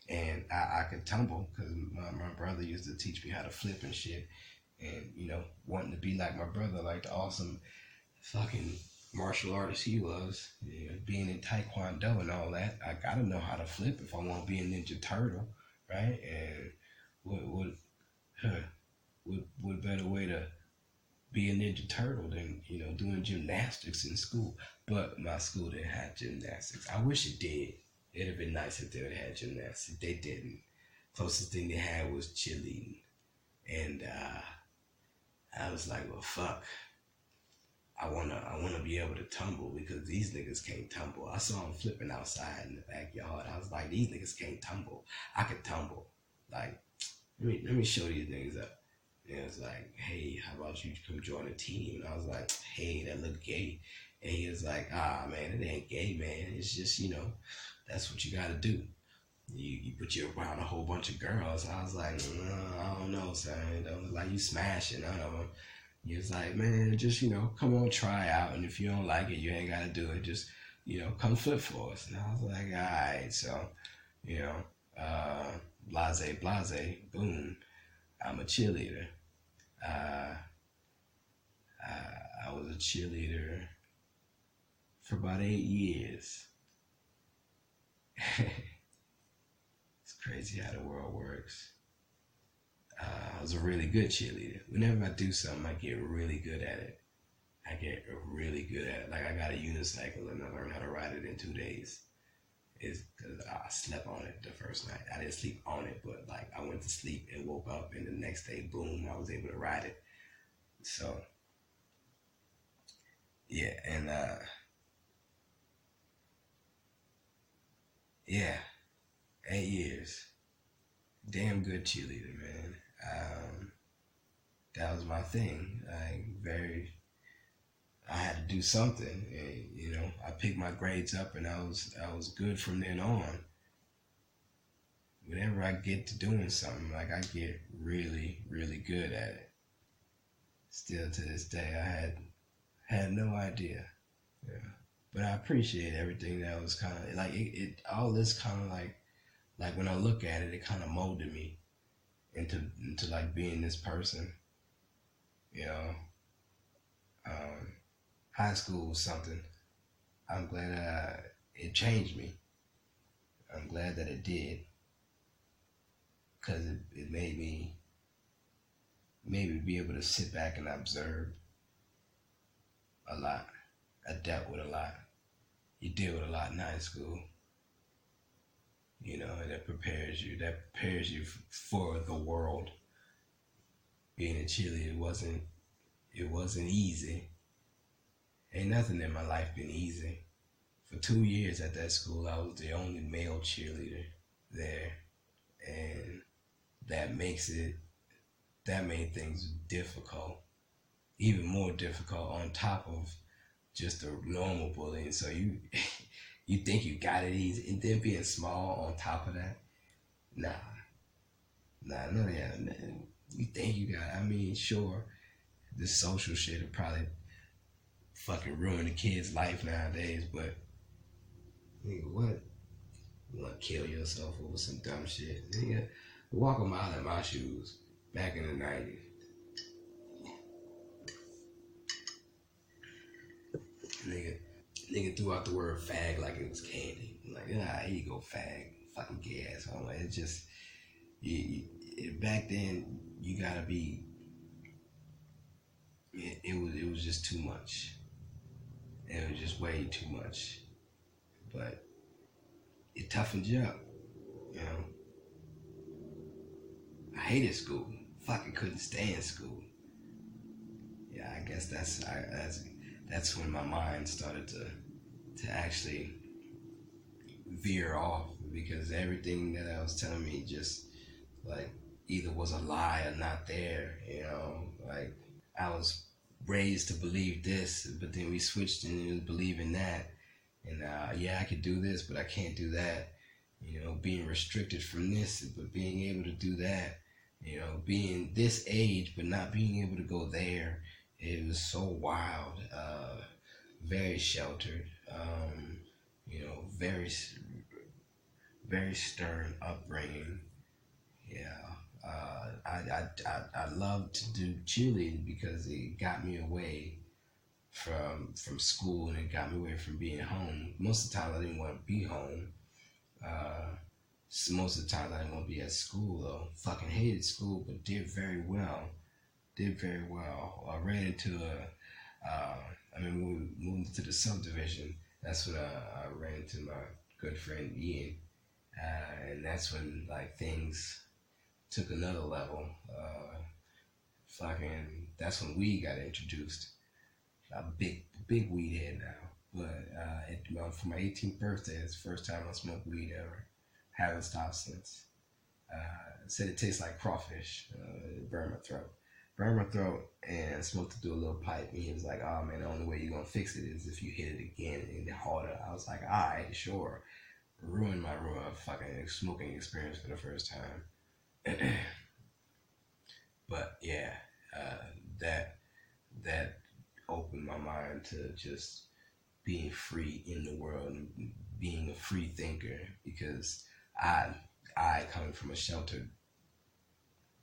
Speaker 2: And I could tumble because my brother used to teach me how to flip and shit. And, you know, wanting to be like my brother, like the awesome fucking martial artist he was, you know, being in Taekwondo and all that, I gotta know how to flip if I want to be a Ninja Turtle, right? And what better way to be a Ninja Turtle than, you know, doing gymnastics in school? But my school didn't have gymnastics. I wish it did. It'd have been nice if they would have had gymnastics. They didn't. Closest thing they had was cheerleading. And I was like, well, fuck. I wanna be able to tumble because these niggas can't tumble. I saw them flipping outside in the backyard. I was like, these niggas can't tumble. I can tumble. Like, let me show these niggas up. And it was like, hey, how about you come join the team? And I was like, hey, that look gay. And he was like, man, it ain't gay, man. It's just, you know, that's what you gotta do. You put you around a whole bunch of girls. I was like, I don't know, son. It don't look like you smashing none of them. He was like, man, just, you know, come on, try out. And if you don't like it, you ain't got to do it. Just, you know, come flip for us. And I was like, all right. So, you know, blase, boom. I'm a cheerleader. I was a cheerleader for about 8 years. It's crazy how the world works. I was a really good cheerleader. Whenever I do something, I get really good at it. Like I got a unicycle and I learned how to ride it in 2 days. It's because I slept on it the first night. I didn't sleep on it, but like I went to sleep and woke up and the next day, boom, I was able to ride it. So, yeah, and yeah, 8 years. Damn good cheerleader, man. That was my thing. I had to do something, and you know, I picked my grades up, and I was good from then on. Whenever I get to doing something, like I get really, really good at it. Still to this day, I had no idea. Yeah. But I appreciate everything that was kind of like it. All this kind of like when I look at it, it kind of molded me into like being this person. You know, um, high school was something. I'm glad it changed me. I'm glad that it did because it made me be able to sit back and observe a lot. I dealt with a lot. You deal with a lot in high school, and that prepares you. That prepares you for the world. Being a cheerleader wasn't easy. Ain't nothing in my life been easy. For 2 years at that school, I was the only male cheerleader there, and that made things difficult, even more difficult on top of just the normal bullying. So you you think you got it easy, and then being small on top of that, nah, no, yeah, man. You think you got it. I mean, sure, this social shit will probably fucking ruin a kid's life nowadays, but nigga, what? You wanna kill yourself over some dumb shit? Nigga, walk a mile in my shoes back in the 90s. Nigga threw out the word fag like it was candy. I'm like, here you go, fag. Fucking gay asshole. It's just, back then, you gotta be, it was just too much. It was just way too much. But it toughened you up, you know. I hated school. Fucking couldn't stand school. Yeah, I guess that's when my mind started to actually veer off, because everything that I was telling me just like either was a lie or not there. Like I was raised to believe this, but then we switched and believing that, and yeah, I could do this, but I can't do that. Being restricted from this, but being able to do that. Being this age, but not being able to go there. It was so wild. Very sheltered. Very, very stern upbringing. Yeah. I loved to do cheerleading because it got me away from school, and it got me away from being home. Most of the time I didn't want to be home. So most of the time I didn't want to be at school though. Fucking hated school, but did very well. I ran into when we moved to the subdivision, that's when I ran into my good friend Ian. And that's when like things took another level. That's when weed got introduced. I'm a big weed head now. But for my 18th birthday, it's the first time I smoked weed ever. Haven't stopped since. Said it tastes like crawfish. It burned my throat, and I smoked it through a little pipe. And he was like, "Oh man, the only way you're gonna fix it is if you hit it again and it harder." I was like, "Alright, sure." Ruined my fucking smoking experience for the first time. But yeah, that opened my mind to just being free in the world and being a free thinker, because I coming from a sheltered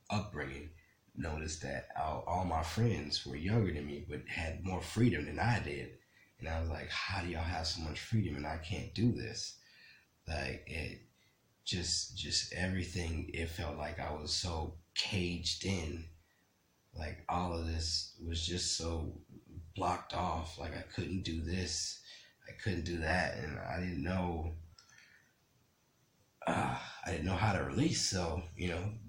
Speaker 2: upbringing, noticed that all my friends were younger than me but had more freedom than I did. And I was like, how do y'all have so much freedom and I can't do this? Like, it just everything, it felt like I was so caged in. Like, all of this was just so blocked off. Like, I couldn't do this, I couldn't do that, and I didn't know how to release. So,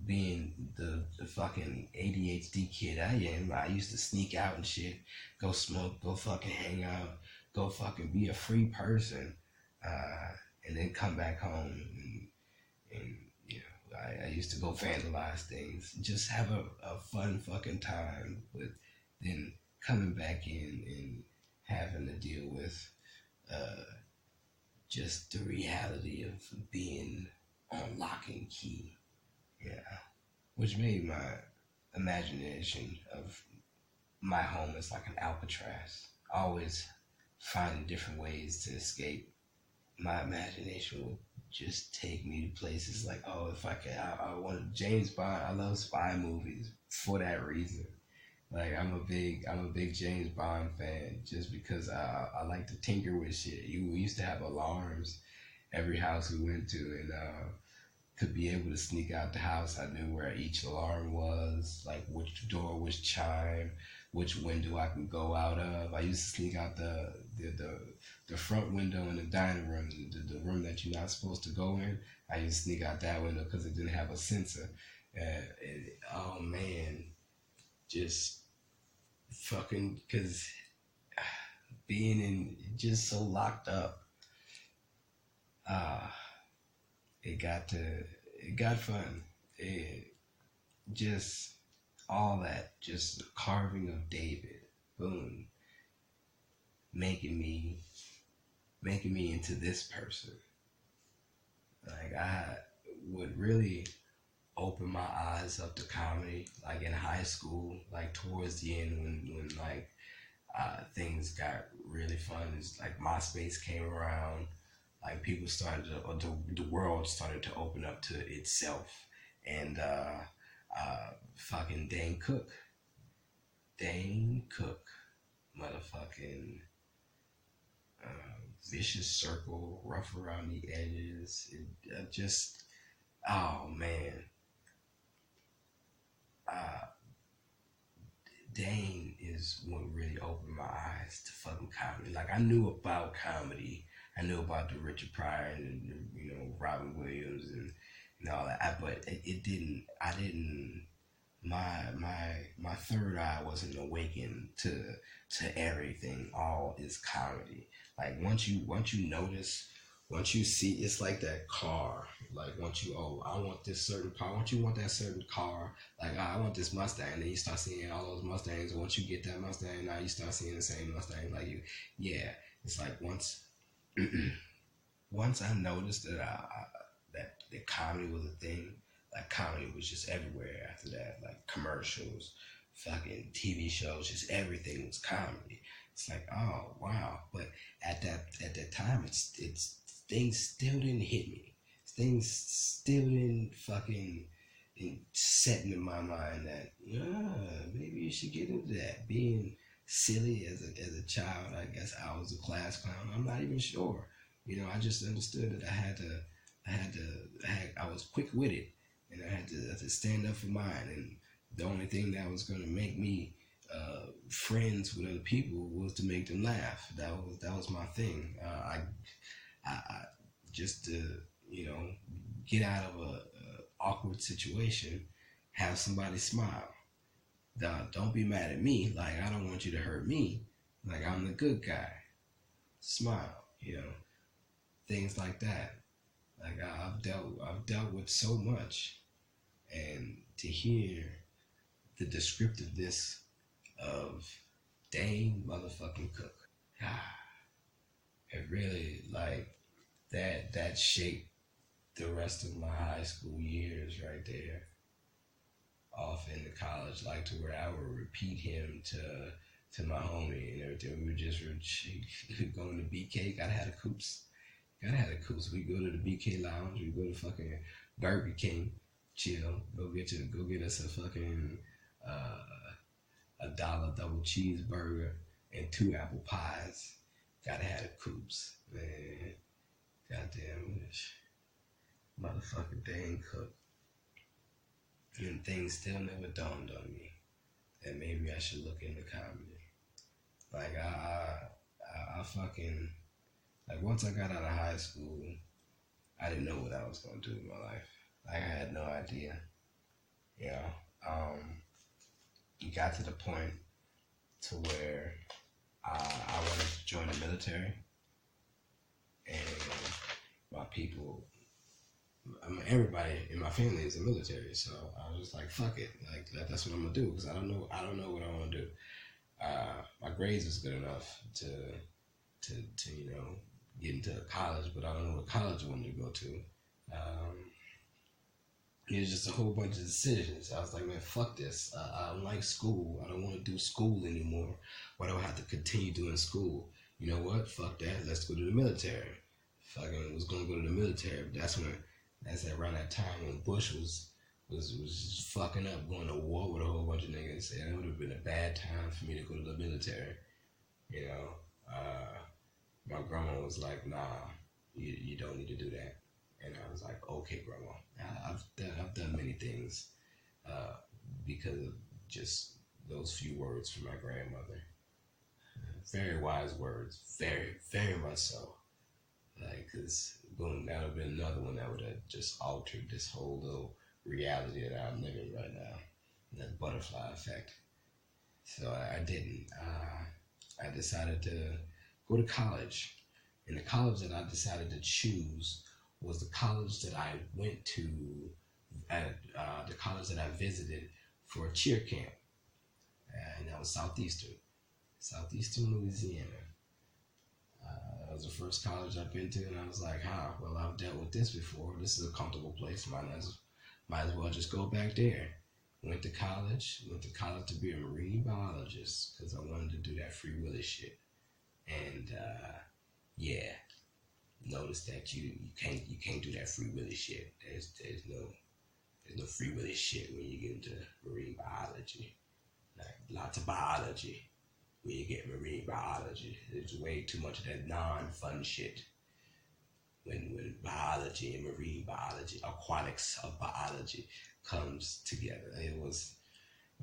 Speaker 2: being the fucking ADHD kid I am, I used to sneak out and shit, go smoke, go fucking hang out, go fucking be a free person, and then come back home and I used to go vandalize things, just have a fun fucking time, but then coming back in and having to deal with just the reality of being on lock and key. Yeah. Which made my imagination of my home as like an Alcatraz. Always finding different ways to escape. My imagination would just take me to places like, oh, if I could, I want James Bond. I love spy movies for that reason. Like I'm a big James Bond fan just because I like to tinker with shit. We used to have alarms every house we went to, and could be able to sneak out the house. I knew where each alarm was, like which door was chime, which window I could go out of. I used to sneak out the front window in the dining room, the room that you're not supposed to go in. I used to sneak out that window because it didn't have a sensor. Oh man, just fucking because being in just so locked up, uh, it got fun. It just all that, just the carving of David, boom, making me into this person. Like I would really open my eyes up to comedy, like in high school, like towards the end when like things got really fun. It's like MySpace came around, like people started to, or the world started to open up to itself, and fucking Dane Cook, motherfucking vicious circle, rough around the edges. It just, oh man, uh, Dane is what really opened my eyes to fucking comedy. Like I knew about comedy, I knew about the Richard Pryor and Robin Williams and all that, but it didn't. I didn't. My third eye wasn't awakened to everything. All is comedy. Like once you notice, once you see, it's like that car. Like once you, oh, I want this certain car. Once you want that certain car, like oh, I want this Mustang, and then you start seeing all those Mustangs. And once you get that Mustang, now you start seeing the same Mustang. Like you, yeah. It's like once once I noticed that that comedy was a thing. Like comedy was just everywhere after that. Like commercials, fucking TV shows, just everything was comedy. It's like, oh wow. But at that time, it's things still didn't hit me. Things still didn't fucking setting in my mind that maybe you should get into that. Being silly as a child, I guess I was a class clown. I'm not even sure. I just understood that I was quick witted, and I had to stand up for mine. And the only thing that was going to make me friends with other people was to make them laugh. That was my thing. I just to get out of a awkward situation, have somebody smile. Don't be mad at me. Like I don't want you to hurt me. Like I'm the good guy. Smile. Things like that. Like I've dealt with so much, and to hear the descriptiveness of Dane motherfucking Cook, it really like that shaped the rest of my high school years right there. Off into college, like to where I would repeat him to my homie and everything. We were just going to BK. Gotta have the coops. We go to the BK Lounge. We go to fucking Burger King, chill. Go get us a fucking $1 double cheeseburger and 2 apple pies. Gotta have the coops, man. Goddamn motherfucking Dane Cook. And things still never dawned on me that maybe I should look into comedy. Like I fucking, like once I got out of high school, I didn't know what I was gonna do with my life. Like I had no idea. It got to the point to where I wanted to join the military, and my people, everybody in my family is in the military, so I was just like, fuck it, like that's what I'm gonna do, because I don't know what I want to do. My grades was good enough to get into college, but I don't know what college I wanted to go to. It was just a whole bunch of decisions. I was like, man, fuck this. I don't like school. I don't want to do school anymore. Why do I have to continue doing school? you know what? Fuck that. Let's go to the military. Fucking was gonna go to the military. That's around that time when Bush was just fucking up, going to war with a whole bunch of niggas. And it would have been a bad time for me to go to the military. You know, my grandma was like, nah, you don't need to do that. And I was like, okay, grandma. I've done many things because of just those few words from my grandmother. Very wise words, very, very much so. Like, cause that would have been another one that would have just altered this whole little reality that I'm living right now. That butterfly effect. So I didn't. I decided to go to college. And the college that I decided to choose was the college that I went to, the college that I visited for a cheer camp. And that was Southeastern Louisiana. That was the first college I've been to, and I was like, well, I've dealt with this before. This is a comfortable place. Might as well just go back there. Went to college to be a marine biologist because I wanted to do that Free Willy shit. And yeah, notice that you can't do that Free Willy shit. There's no Free Willy shit when you get into marine biology. Like, lots of biology when you get marine biology. There's way too much of that non-fun shit. When biology and marine biology, aquatics of biology comes together. It was,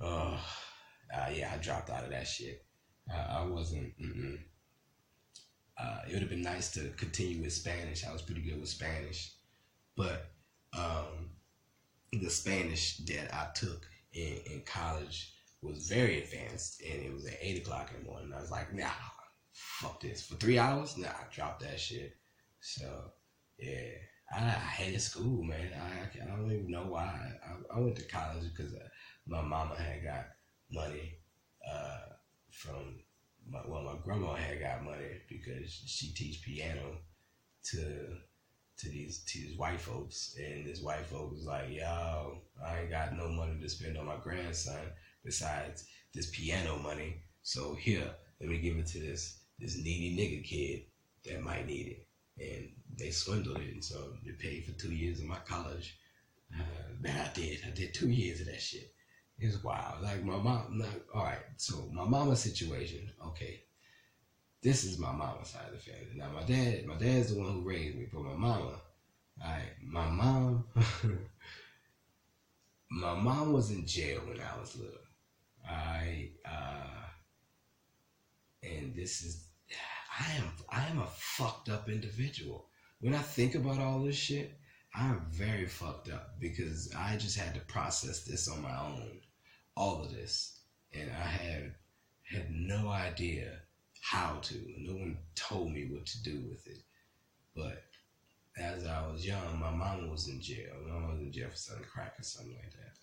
Speaker 2: yeah, I dropped out of that shit. I wasn't, it would have been nice to continue with Spanish. I was pretty good with Spanish. But the Spanish that I took in college was very advanced, and it was at 8 o'clock in the morning. I was like, nah, fuck this. For 3 hours? Nah, I dropped that shit. So, yeah, I hated school, man. I don't even know why. I went to college because my mama had got money from, my grandma had got money because she teach piano to these white folks. And this white folk was like, yo, I ain't got no money to spend on my grandson besides this piano money. So here, let me give it to this needy nigga kid that might need it. And they swindled it, and so they paid for 2 years of my college. Man, I did 2 years of that shit. It was wild. Like my mom, all right, so my mama's situation, okay. This is my mama's side of the family. Now my dad's the one who raised me, but my mama, all right, my mom was in jail when I was little. And this is, I am a fucked up individual. When I think about all this shit, I'm very fucked up because I just had to process this on my own, all of this, and I had no idea how to. No one told me what to do with it. But as I was young, my mama was in jail. My mama was in jail for selling crack or something like that.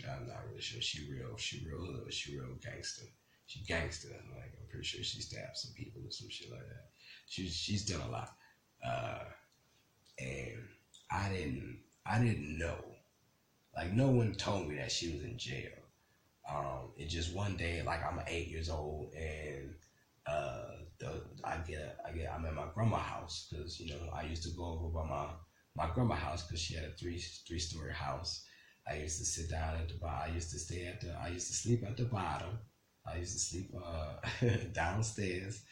Speaker 2: I'm not really sure. She real hood. She real gangster. She gangster. Like, I'm pretty sure she stabbed some people or some shit like that. She's done a lot. And I didn't know. Like, no one told me that she was in jail. It just one day, like, I'm 8 years old, and I'm at my grandma's house because, you know, I used to go over by my grandma's house because she had a three-story house. I used to sit down at the bottom. I used to sleep at the bottom. I used to sleep downstairs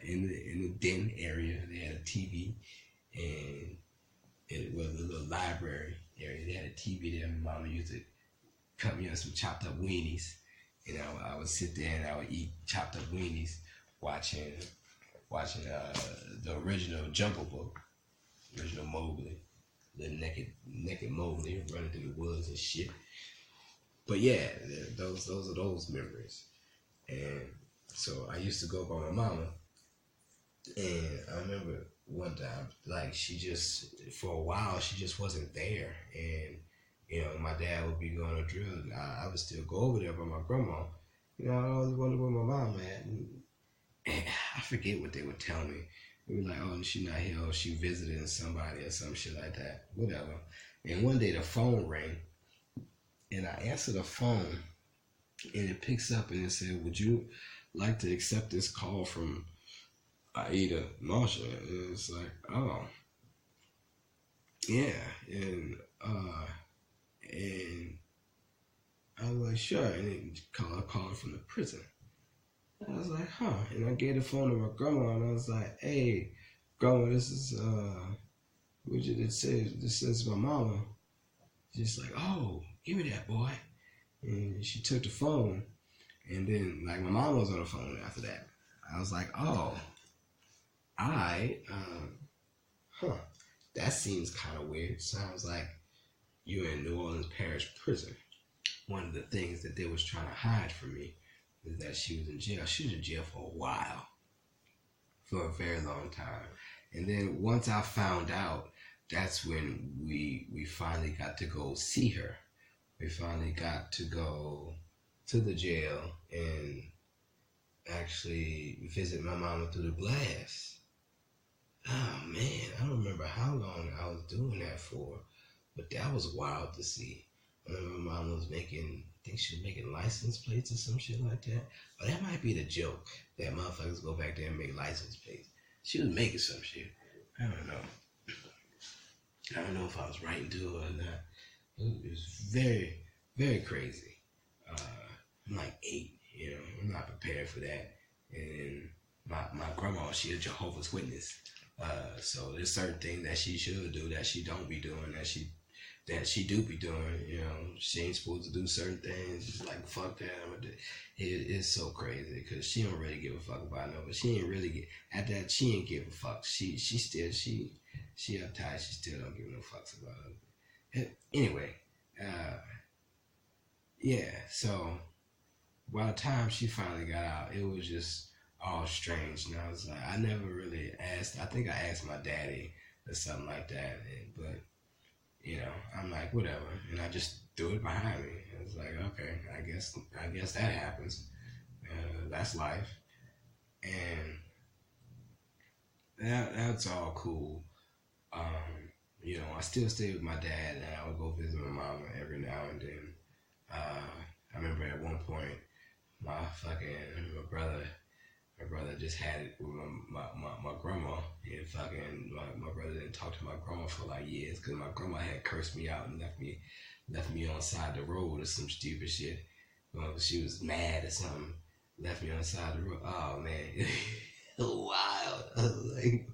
Speaker 2: in the den area. They had a TV, and it was a little library area. They had a TV there. My mama used to cut me up some chopped up weenies. You know, I would sit there and I would eat chopped up weenies, watching the original Jungle Book, original Mowgli, the naked Mowgli running through the woods and shit. But yeah, those are those memories. And so I used to go by my mama, and I remember one time, like, for a while, she just wasn't there. And, you know, my dad would be going to drill, and I would still go over there by my grandma. You know, I always wondered where my mom at. And I forget what they would tell me. They were like, oh, she's not here, or she visiting somebody or some shit like that. Whatever. And one day the phone rang, and I answered the phone, and it picks up, and it said, would you like to accept this call from Aida Marshall. It's like, oh, yeah, and I was like, sure, and then called from the prison. I was like, huh, and I gave the phone to my grandma, and I was like, hey, grandma, this is what you just said. This is my mama. She's like, oh, give me that, boy. And she took the phone, and then like my mom was on the phone after that. I was like, oh, huh, that seems kind of weird. Sounds like you're in New Orleans Parish Prison. One of the things that they was trying to hide from me is that she was in jail. She was in jail for a while, for a very long time. And then once I found out, that's when we finally got to go see her. We finally got to go to the jail and actually visit my mama through the glass. Oh man, I don't remember how long I was doing that for, but that was wild to see. I remember my mom was making, I think she was making license plates or some shit like that. But that might be the joke, that motherfuckers go back there and make license plates. She was making some shit. I don't know. I don't know if I was right into it or not. It was very, very crazy. I'm like 8, I'm not prepared for that. And my grandma, she a Jehovah's Witness. So there's certain things that she should do that she don't be doing, that she do be doing. She ain't supposed to do certain things. It's like, fuck that. It's so crazy because she don't really give a fuck about no, but she ain't really at that. She ain't give a fuck. She still she uptight. She still don't give no fucks about it. Anyway, yeah. So by the time she finally got out, it was just all strange. And I was like, I never really asked. I think I asked my daddy or something like that, but. I'm like, whatever. And I just threw it behind me. I was like, okay, I guess that happens. That's life. And that's all cool. I still stay with my dad, and I would go visit my mama every now and then. I remember at one point, my brother just had it with my grandma, and fucking my brother didn't talk to my grandma for like years because my grandma had cursed me out and left me on the side of the road or some stupid shit. She was mad or something, left me on the side of the road. Oh man, wild. I was like,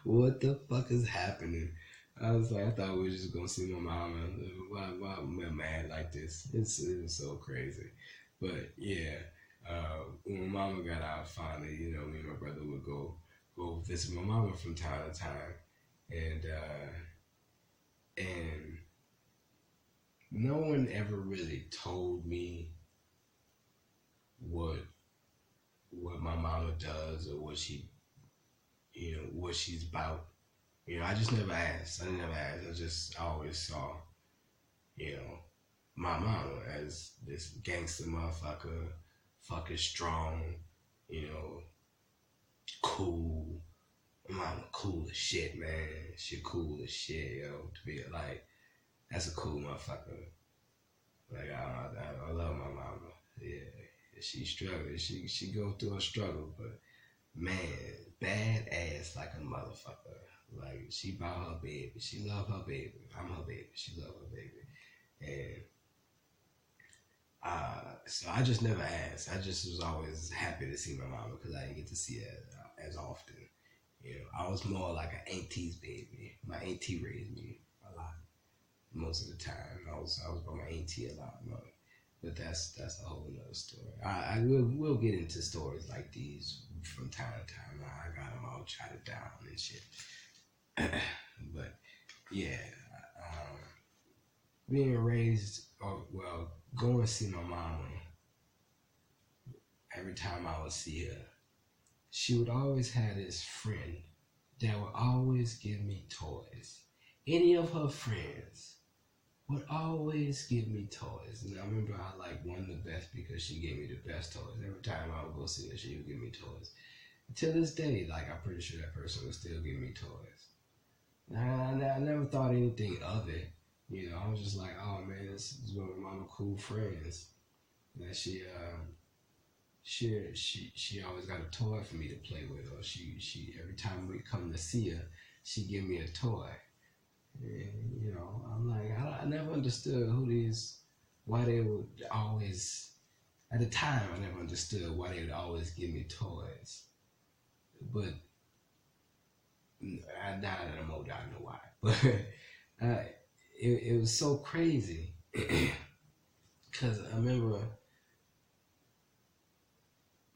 Speaker 2: what the fuck is happening? I was like, I thought we were just gonna see my mama. Why am I mad like this? It's so crazy, but yeah. When my mama got out finally, me and my brother would go visit my mama from time to time, and no one ever really told me what my mama does or what what she's about. I just never asked. I always saw, my mama as this gangster motherfucker, fucking strong, cool. Mama cool as shit, man. She cool as shit, to be like, that's a cool motherfucker. Like, I love my mama. Yeah, she struggles. She go through a struggle, but man, bad ass like a motherfucker. Like, she about her baby. She love her baby. I'm her baby. She love her baby. And so I just never asked. I just was always happy to see my mama because I didn't get to see her as often. I was more like an auntie's baby. My auntie raised me a lot most of the time. I was by my auntie a lot more. But that's a whole nother story. I will get into stories like these from time to time. I got them all jotted down and shit. But yeah, being raised, going to see my mama, every time I would see her, she would always have this friend that would always give me toys. Any of her friends would always give me toys. And I remember I liked one of the best because she gave me the best toys. Every time I would go see her, she would give me toys. To this day, like, I'm pretty sure that person would still give me toys. I never thought anything of it. I was just like, oh man, this is one of my cool friends that she she always got a toy for me to play with, or she every time we come to see her, she give me a toy. And, you know, I'm like, I never understood why they would always, at the time, I never understood why they would always give me toys. But now that I'm older, I know why. But it was so crazy because I remember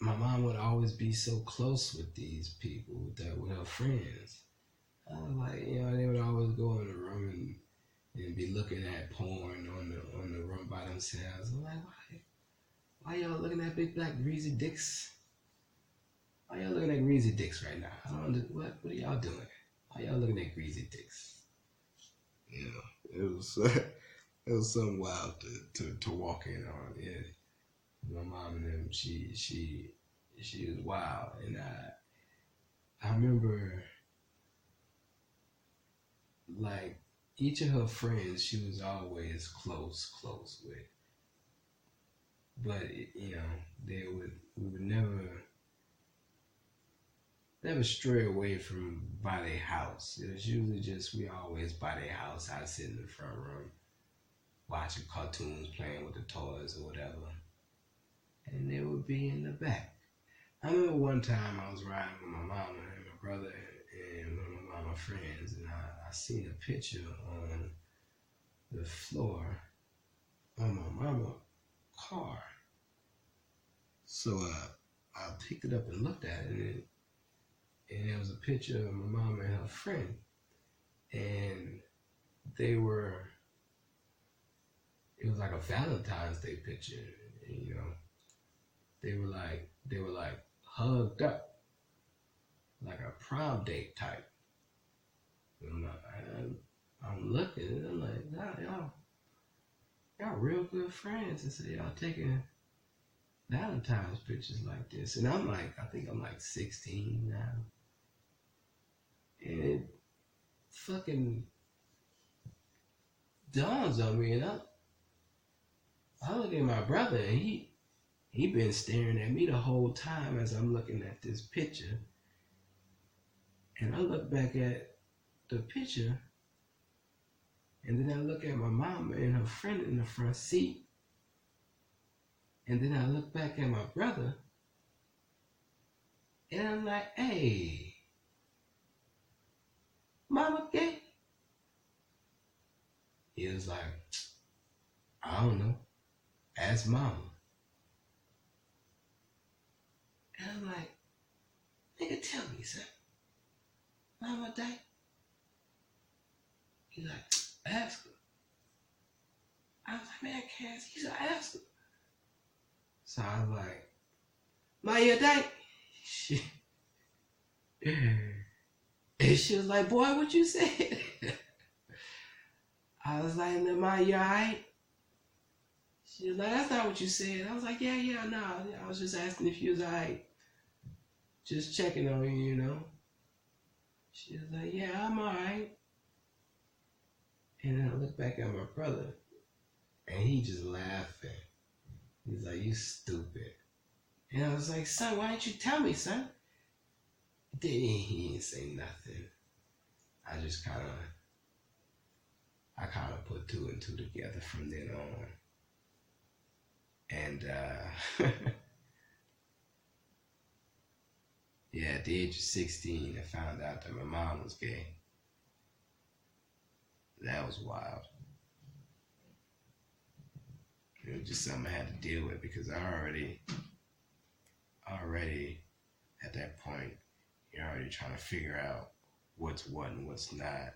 Speaker 2: my mom would always be so close with these people, with her friends. I was like, you know, they would always go in the room and be looking at porn on the room by themselves. I'm like, why y'all looking at big black greasy dicks? Why y'all looking at greasy dicks right now? What are y'all doing? Why y'all looking at greasy dicks? You know, it was something wild to walk in on. Yeah, my mom and them, she was wild, and I remember like each of her friends, she was always close with. But you know, we would never stray away from by their house. It was usually just we always by their house. I'd sit in the front room watching cartoons, playing with the toys or whatever, and they would be in the back. I remember one time I was riding with my mama and my brother and one of my mama friends, and I seen a picture on the floor on my mama's car. So I picked it up and looked at it, and there was a picture of my mom and her friend, and it was like a Valentine's Day picture, and, you know, they were like hugged up, like a prom date type. And I'm looking, and I'm like, nah, y'all real good friends, and so y'all taking Valentine's pictures like this. And I'm like, I think I'm like 16 now. And it fucking dawns on me, and I look at my brother, and he been staring at me the whole time as I'm looking at this picture. And I look back at the picture, and then I look at my mom and her friend in the front seat. And then I look back at my brother, and I'm like, hey, mama gay? He was like, I don't know. Ask mama. And I'm like, nigga, tell me, son. Mama died? He's like, ask her. I was like, man, I can't. He said, ask her. So I was like, Maya died? And she was like, boy, what you said? I was like, Maya, you alright? She was like, that's not what you said. I was like, yeah, no. I was just asking if you was alright. Just checking on you, you know. She was like, yeah, I'm alright. And then I looked back at my brother, and he just laughing. He's like, you stupid. And I was like, son, why didn't you tell me, son? He didn't say nothing. I just kind of put two and two together from then on. And, yeah, at the age of 16, I found out that my mom was gay. That was wild. It was just something I had to deal with because I already at that point, you're already trying to figure out what's what and what's not,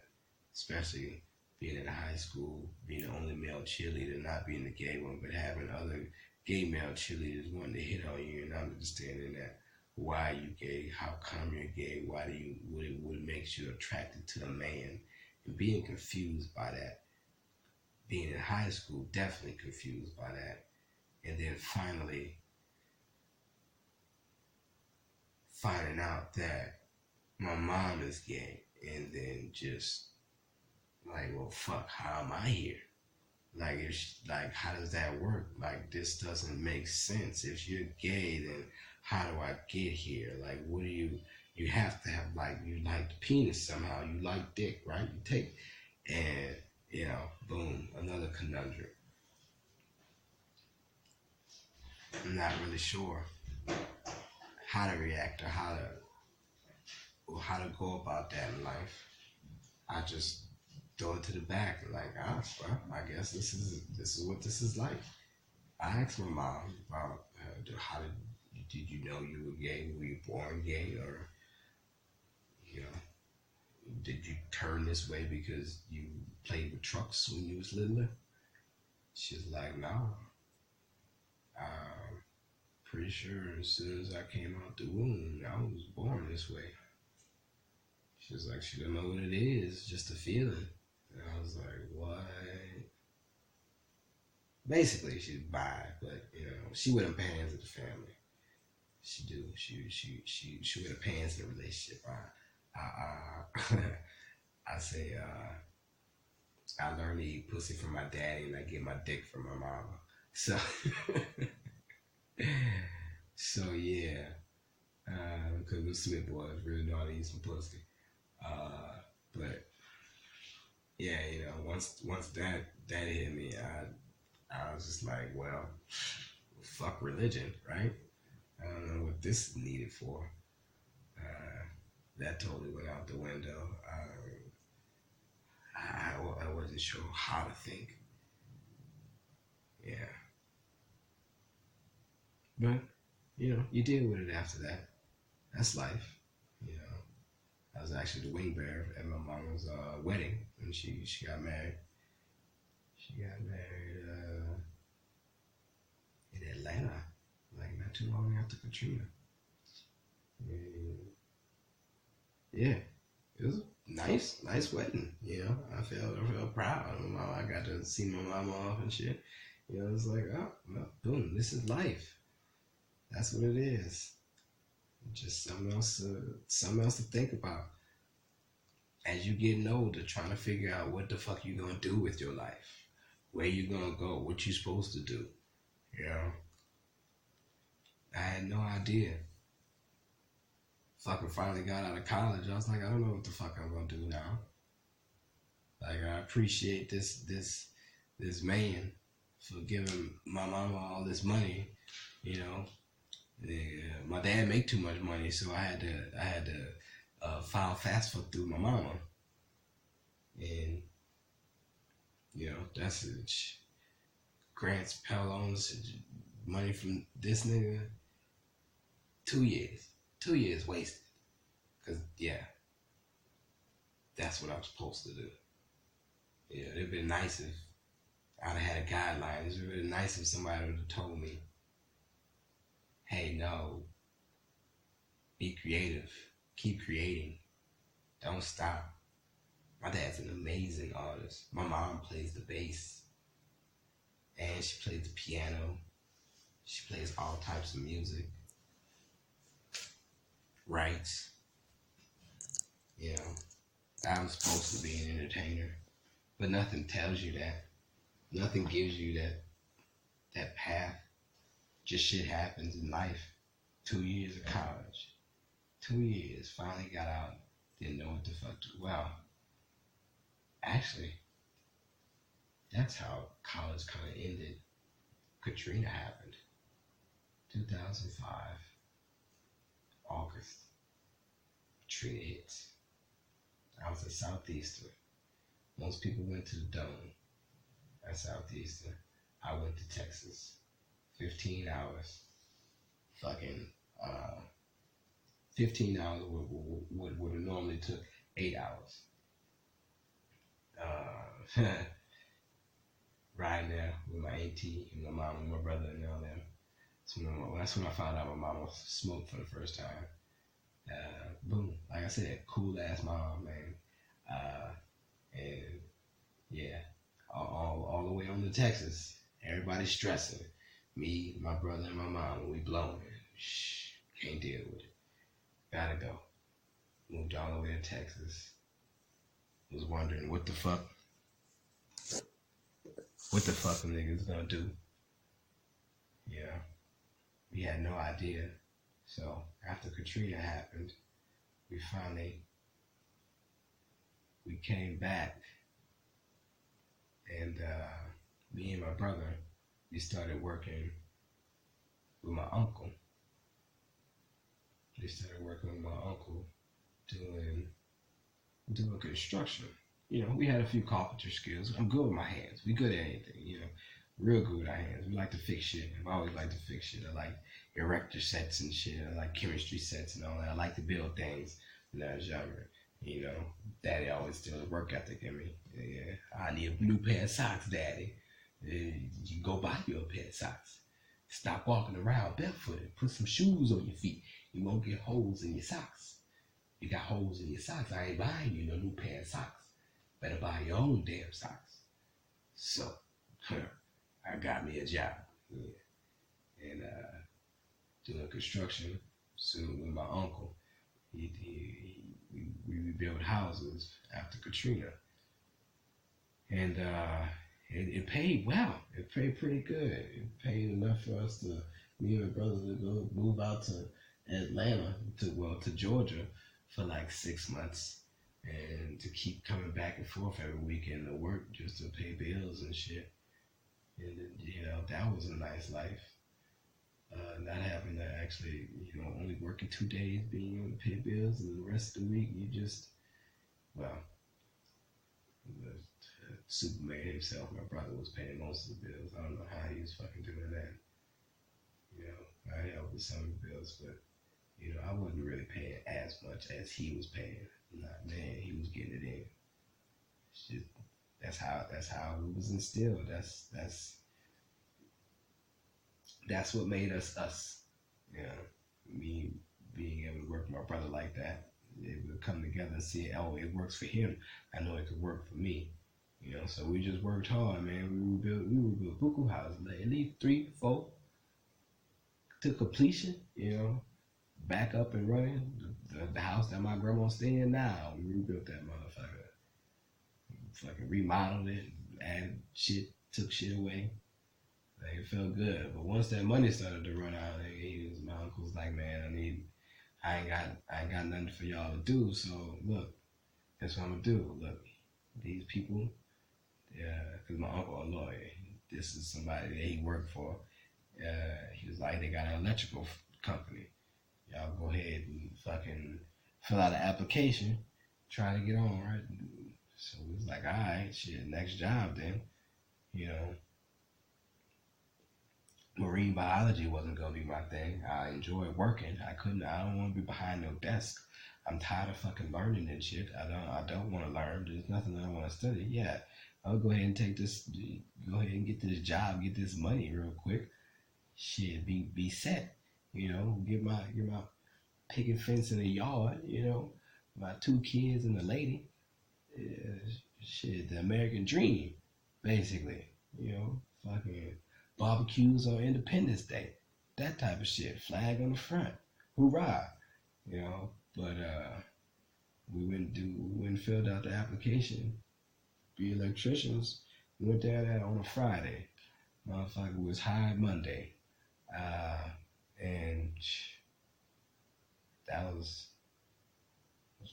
Speaker 2: especially being in high school, being the only male cheerleader, not being the gay one, but having other gay male cheerleaders wanting to hit on you and not understanding that why you gay, how come you're gay, what makes you attracted to a man, and being confused by that. Being in high school, definitely confused by that. And then finally finding out that my mom is gay, and then just like, well, fuck, how am I here? Like, how does that work? Like, this doesn't make sense. If you're gay, then how do I get here? Like, what do you have to have, like, you like the penis somehow, you like dick, right? You take, and, boom, another conundrum. I'm not really sure how to react or how to go about that in life. I just throw it to the back, like, well, I guess this is what this is like. I asked my mom about how did you know you were gay? Were you born gay, or did you turn this way because you played with trucks when you was littler? She's like, no. Pretty sure as soon as I came out the womb, I was born this way. She's like, she don't know what it is, just a feeling. And I was like, what? Basically, she's bi, but she wear them pants in the family. She do. She wear the pants in the relationship. I say, I learned to eat pussy from my daddy, and I get my dick from my mama. So, yeah, because the Smith boys really know how to eat some pussy. But yeah, once that hit me, I was just like, well, fuck religion, right? I don't know what this is needed for. That totally went out the window. I wasn't sure how to think. Yeah. But, you deal with it after that. That's life. I was actually the wing bearer at my mama's wedding when she got married. She got married in Atlanta, like not too long after Katrina. And yeah, it was a nice wedding. I felt proud. I got to see my mama off and shit. It was like, oh, well, boom, this is life. That's what it is. Just something else to think about. As you getting older, trying to figure out what the fuck you gonna do with your life, where you gonna go, what you supposed to do. I had no idea. Fucking finally got out of college. I was like, I don't know what the fuck I'm gonna do now. Like, I appreciate this man for giving my mama all this money. My dad make too much money, so I had to file FAFSA through my mama, and that's it. Grants, Pell loans, money from this nigga. 2 years wasted, cause that's what I'm supposed to do. It'd been nice if I'd have had a guideline. It'd been nice if somebody would have told me, hey, no, be creative, keep creating, don't stop. My dad's an amazing artist. My mom plays the bass, and she plays the piano. She plays all types of music, writes. I'm supposed to be an entertainer, but nothing tells you that. Nothing gives you that path. Just shit happens in life. 2 years of college. 2 years. Finally got out. Didn't know what the fuck to do. Well, actually, that's how college kind of ended. Katrina happened. 2005. August. Katrina hits. I was a Southeastern. Most people went to the Dome at Southeastern. I went to Texas. 15 hours. Fucking 15 hours would have normally took 8 hours. Riding there with my auntie and my mom and my brother and all them. That's when I found out my mom smoked for the first time. Boom. Like I said, cool ass mom, man. And yeah, all the way on to Texas. Everybody stressing. Me, my brother, and my mom, we blowing. Shh, can't deal with it. Gotta go. Moved all the way to Texas. Was wondering what the fuck. what the fuck the niggas gonna do. Yeah, we had no idea. So after Katrina happened, we came back, and me and my brother, we started working with my uncle. They started working with my uncle doing construction. You know, we had a few carpenter skills. I'm good with my hands. We good at anything, you know. Real good with our hands. We like to fix shit. I've always liked to fix shit. I like erector sets and shit. I like chemistry sets and all that. I like to build things when I was younger. You know, Daddy always still a work ethic in me. Yeah, I need a new pair of socks, Daddy. You go buy you a pair of socks. Stop walking around barefooted. Put some shoes on your feet. You won't get holes in your socks. You got holes in your socks. I ain't buying you no new pair of socks. Better buy your own damn socks. So, I got me a job. Yeah. And doing construction soon with my uncle. We rebuilt houses after Katrina. And it paid well. It paid pretty good. It paid enough for us to, me and my brother, to go move out to Atlanta, to Georgia for like 6 months. And to keep coming back and forth every weekend to work just to pay bills and shit. And, you know, that was a nice life. Not having to actually, you know, only working 2 days, being able to pay bills, and the rest of the week you just, well, Superman himself, my brother, was paying most of the bills. I don't know how he was fucking doing that. You know, I helped with some of the bills, but, you know, I wasn't really paying as much as he was paying. Nah, man, he was getting it in. Shit, that's how it was instilled. That's what made us us. You know, me being able to work with my brother like that, able to come together and see, oh, it works for him. I know it could work for me. You know, so we just worked hard, man. We would build buku houses, like at least 3, 4 to completion. You know, back up and running. The house that my grandma's staying now, we rebuilt that motherfucker. Fucking remodeled it, added shit, took shit away. Like, it felt good. But once that money started to run out, my uncle was like, man, I ain't got nothing for y'all to do. So look, that's what I'm gonna do. Look, these people, yeah, because my uncle a lawyer. This is somebody that he worked for. He was like, they got an electrical company. Y'all go ahead and fucking fill out an application, try to get on, right? So it was like, all right, shit, next job then. You know, marine biology wasn't gonna be my thing. I enjoy working. I don't want to be behind no desk. I'm tired of fucking learning and shit. I don't want to learn. There's nothing that I want to study. Yeah, I'll go ahead and go ahead and get this job, get this money real quick. Shit, be set. You know, get my picket fence in the yard. You know, my 2 kids and a lady. Yeah, shit, the American dream, basically. You know, fucking barbecues on Independence Day, that type of shit. Flag on the front, hoorah! You know, but we went and filled out the application. Be electricians. We went there on a Friday. Motherfucker was hired Monday, and that was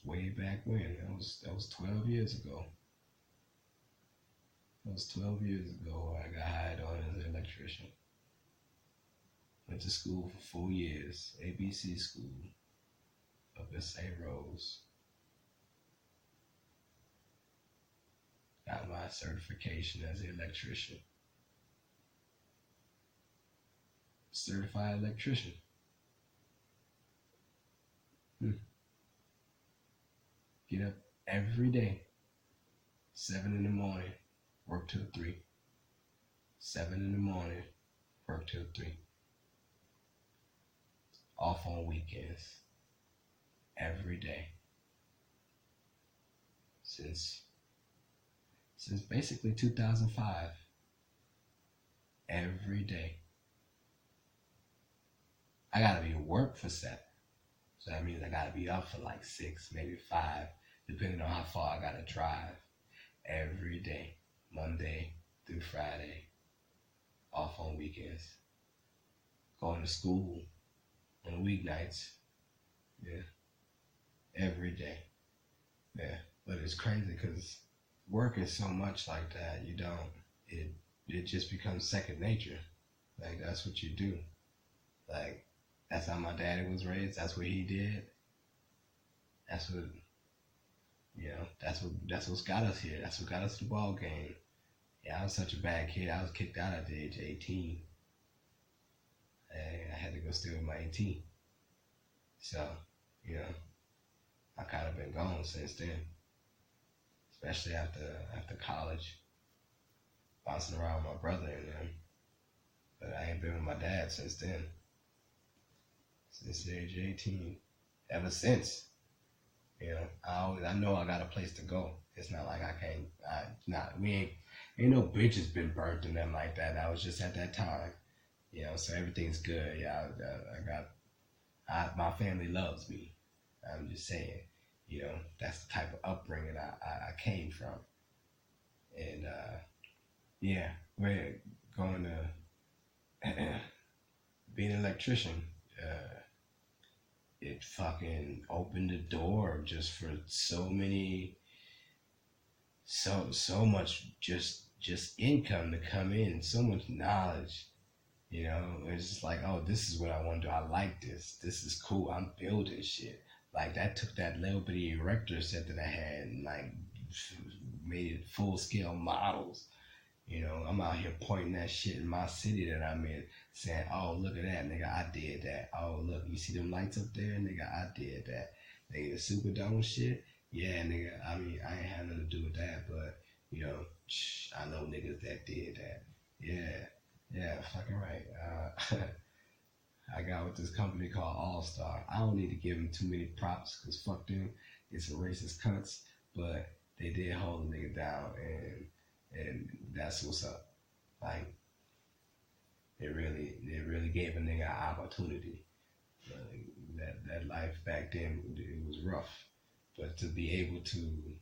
Speaker 2: way back when. That was 12 years ago. That was 12 years ago I got hired on as an electrician. Went to school for 4 years, ABC school, up in St. Rose. Got my certification as an electrician. Certified electrician. Get up every day, 7 in the morning, work till 3. 7 in the morning, work till 3. Off on weekends. Every day. Since basically 2005. Every day. I gotta be at work for 7. So that means I gotta be up for like 6, maybe 5, depending on how far I gotta drive. Every day. Monday through Friday, off on weekends, going to school on weeknights, yeah, every day, yeah. But it's crazy because working so much like that, it just becomes second nature. Like that's what you do. Like that's how my daddy was raised. That's what he did. That's what That's what's got us here. That's what got us to the ball game. Yeah, I was such a bad kid. I was kicked out at the age of 18. And I had to go steal my 18. So, you know, I kind of been gone since then, especially after college, bouncing around with my brother and them. But I ain't been with my dad since then, since the age of 18. Ever since, I know I got a place to go. It's not like I can't. Ain't no bridges been burnt and nothing like that. I was just at that time, so everything's good. Yeah, my family loves me. I'm just saying, that's the type of upbringing I came from. And, yeah, we're going to being an electrician. It fucking opened the door just for so much just income to come in, so much knowledge. It's just like, oh, this is what I want to do. I like this. This is cool. I'm building shit. Like that took that little bitty erector set that I had and like made it full scale models. I'm out here pointing that shit in my city that I'm in, saying, oh, look at that, nigga, I did that. Oh, look, you see them lights up there? Nigga, I did that. Nigga, the Superdome shit? Yeah, nigga, I mean, I ain't had nothing to do with that, but, I know niggas that did that. Yeah, fucking right. I got with this company called All Star. I don't need to give them too many props, because fuck them, it's some racist cunts, but they did hold a nigga down, and that's what's up. Like, it really gave a nigga an opportunity. That life back then, it was rough, but to be able to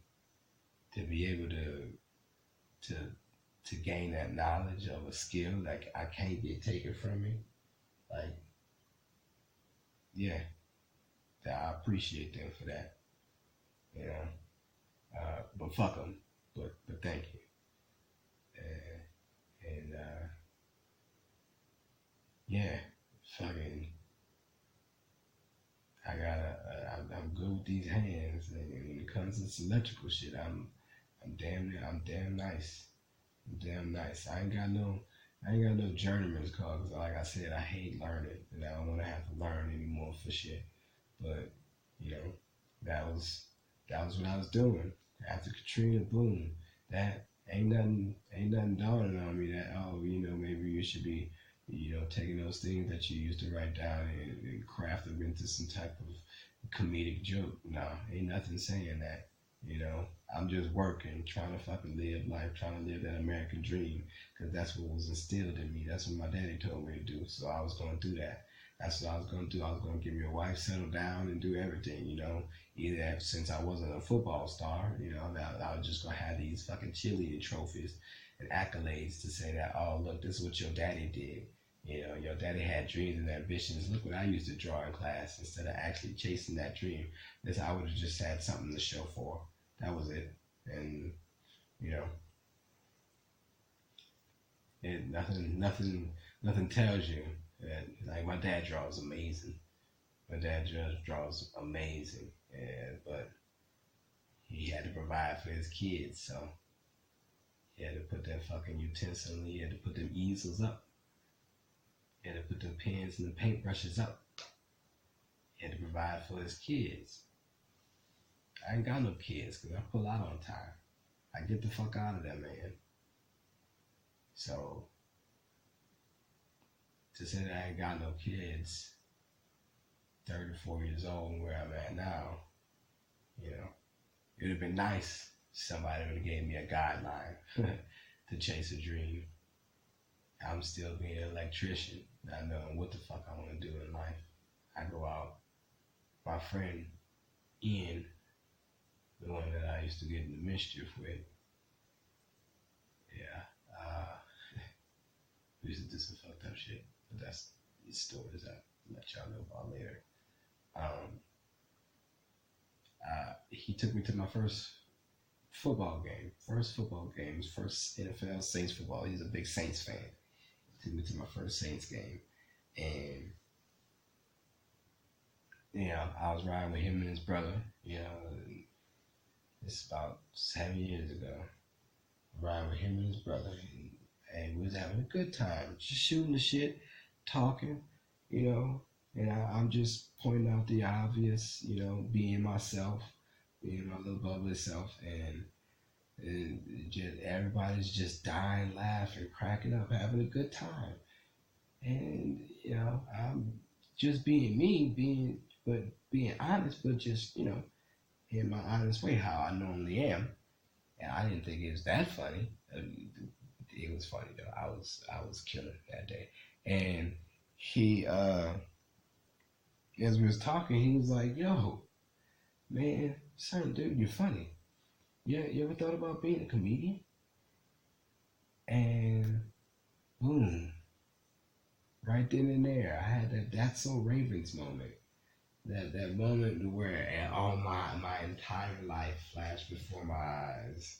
Speaker 2: gain that knowledge of a skill like I can't get taken from me, like, yeah, I appreciate them for that. But fuck them. But thank you. And yeah, fucking, I'm good with these hands, and when it comes to this electrical shit, I'm damn nice. I'm damn nice. I ain't got no journeyman's call, because like I said, I hate learning, and I don't want to have to learn anymore for shit. But that was what I was doing after Katrina. Boom, that ain't nothing dawning on me that, oh, maybe you should be, taking those things that you used to write down and craft them into some type of comedic joke. No, ain't nothing saying that. I'm just working, trying to fucking live life, trying to live that American dream, because that's what was instilled in me. That's what my daddy told me to do. So I was going to do that. That's what I was going to do. I was going to get me a wife, settle down, and do everything, Either since I wasn't a football star, I was just going to have these fucking cheerleading trophies and accolades to say that, oh, look, this is what your daddy did. Your daddy had dreams and ambitions. Look what I used to draw in class instead of actually chasing that dream. I would have just had something to show for. That was it. And, nothing tells you that, like, my dad draws amazing. My dad draws amazing. But he had to provide for his kids, so he had to put that fucking utensil, he had to put them easels up. He had to put them pens and the paintbrushes up. He had to provide for his kids. I ain't got no kids because I pull out on time. I get the fuck out of there, man. So, to say that I ain't got no kids, 34 years old and where I'm at now, it would have been nice if somebody would have gave me a guideline to chase a dream. I'm still being an electrician, not knowing what the fuck I want to do in life. I go out. My friend Ian, the one that I used to get into mischief with, yeah, Uh, we used to do some fucked up shit, but that's these stories I'll let y'all know about later. He took me to my first football game, first NFL Saints football. He's a big Saints fan. He took me to my first Saints game, and I was riding with him and his brother. It's about 7 years ago. Riding with him and his brother, and we was having a good time, just shooting the shit, talking, and I'm just pointing out the obvious, being myself, being my little bubbly self, and just everybody's just dying, laughing, cracking up, having a good time, and I'm just being me, being honest, but just in my honest way, how I normally am. And I didn't think it was that funny. It was funny though. I was killing that day. And he, as we was talking, he was like, "Yo, man, son, dude, you're funny. Yeah, you ever thought about being a comedian?" And boom, right then and there, I had that "That's So Ravens" moment. That moment where all my entire life flashed before my eyes.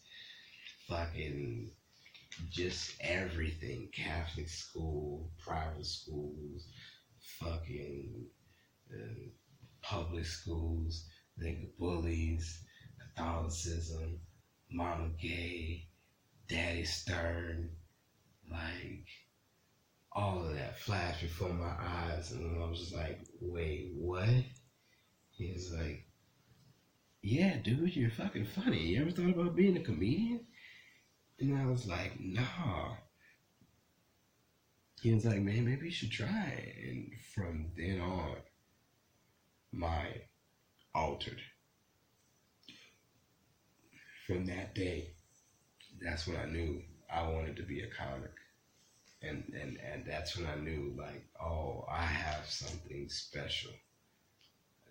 Speaker 2: Fucking just everything. Catholic school, private schools, fucking public schools, nigga bullies, Catholicism, mama gay, daddy stern, like all of that flashed before my eyes, and I was just like, wait, what? He was like, "Yeah, dude, you're fucking funny. You ever thought about being a comedian?" And I was like, "Nah." He was like, "Man, maybe you should try." And from then on, my altered. From that day, that's when I knew I wanted to be a comic. And that's when I knew, like, oh, I have something special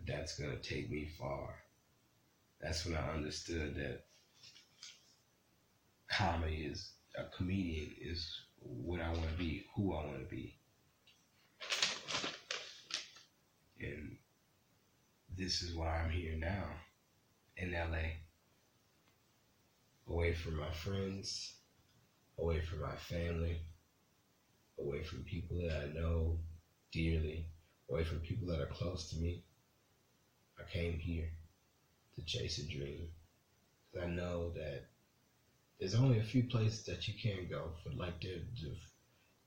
Speaker 2: that's going to take me far. That's when I understood that a comedian is what I want to be, who I want to be. And this is why I'm here now in LA. Away from my friends, away from my family, away from people that I know dearly, away from people that are close to me. I came here to chase a dream. Because I know that there's only a few places that you can go for, like,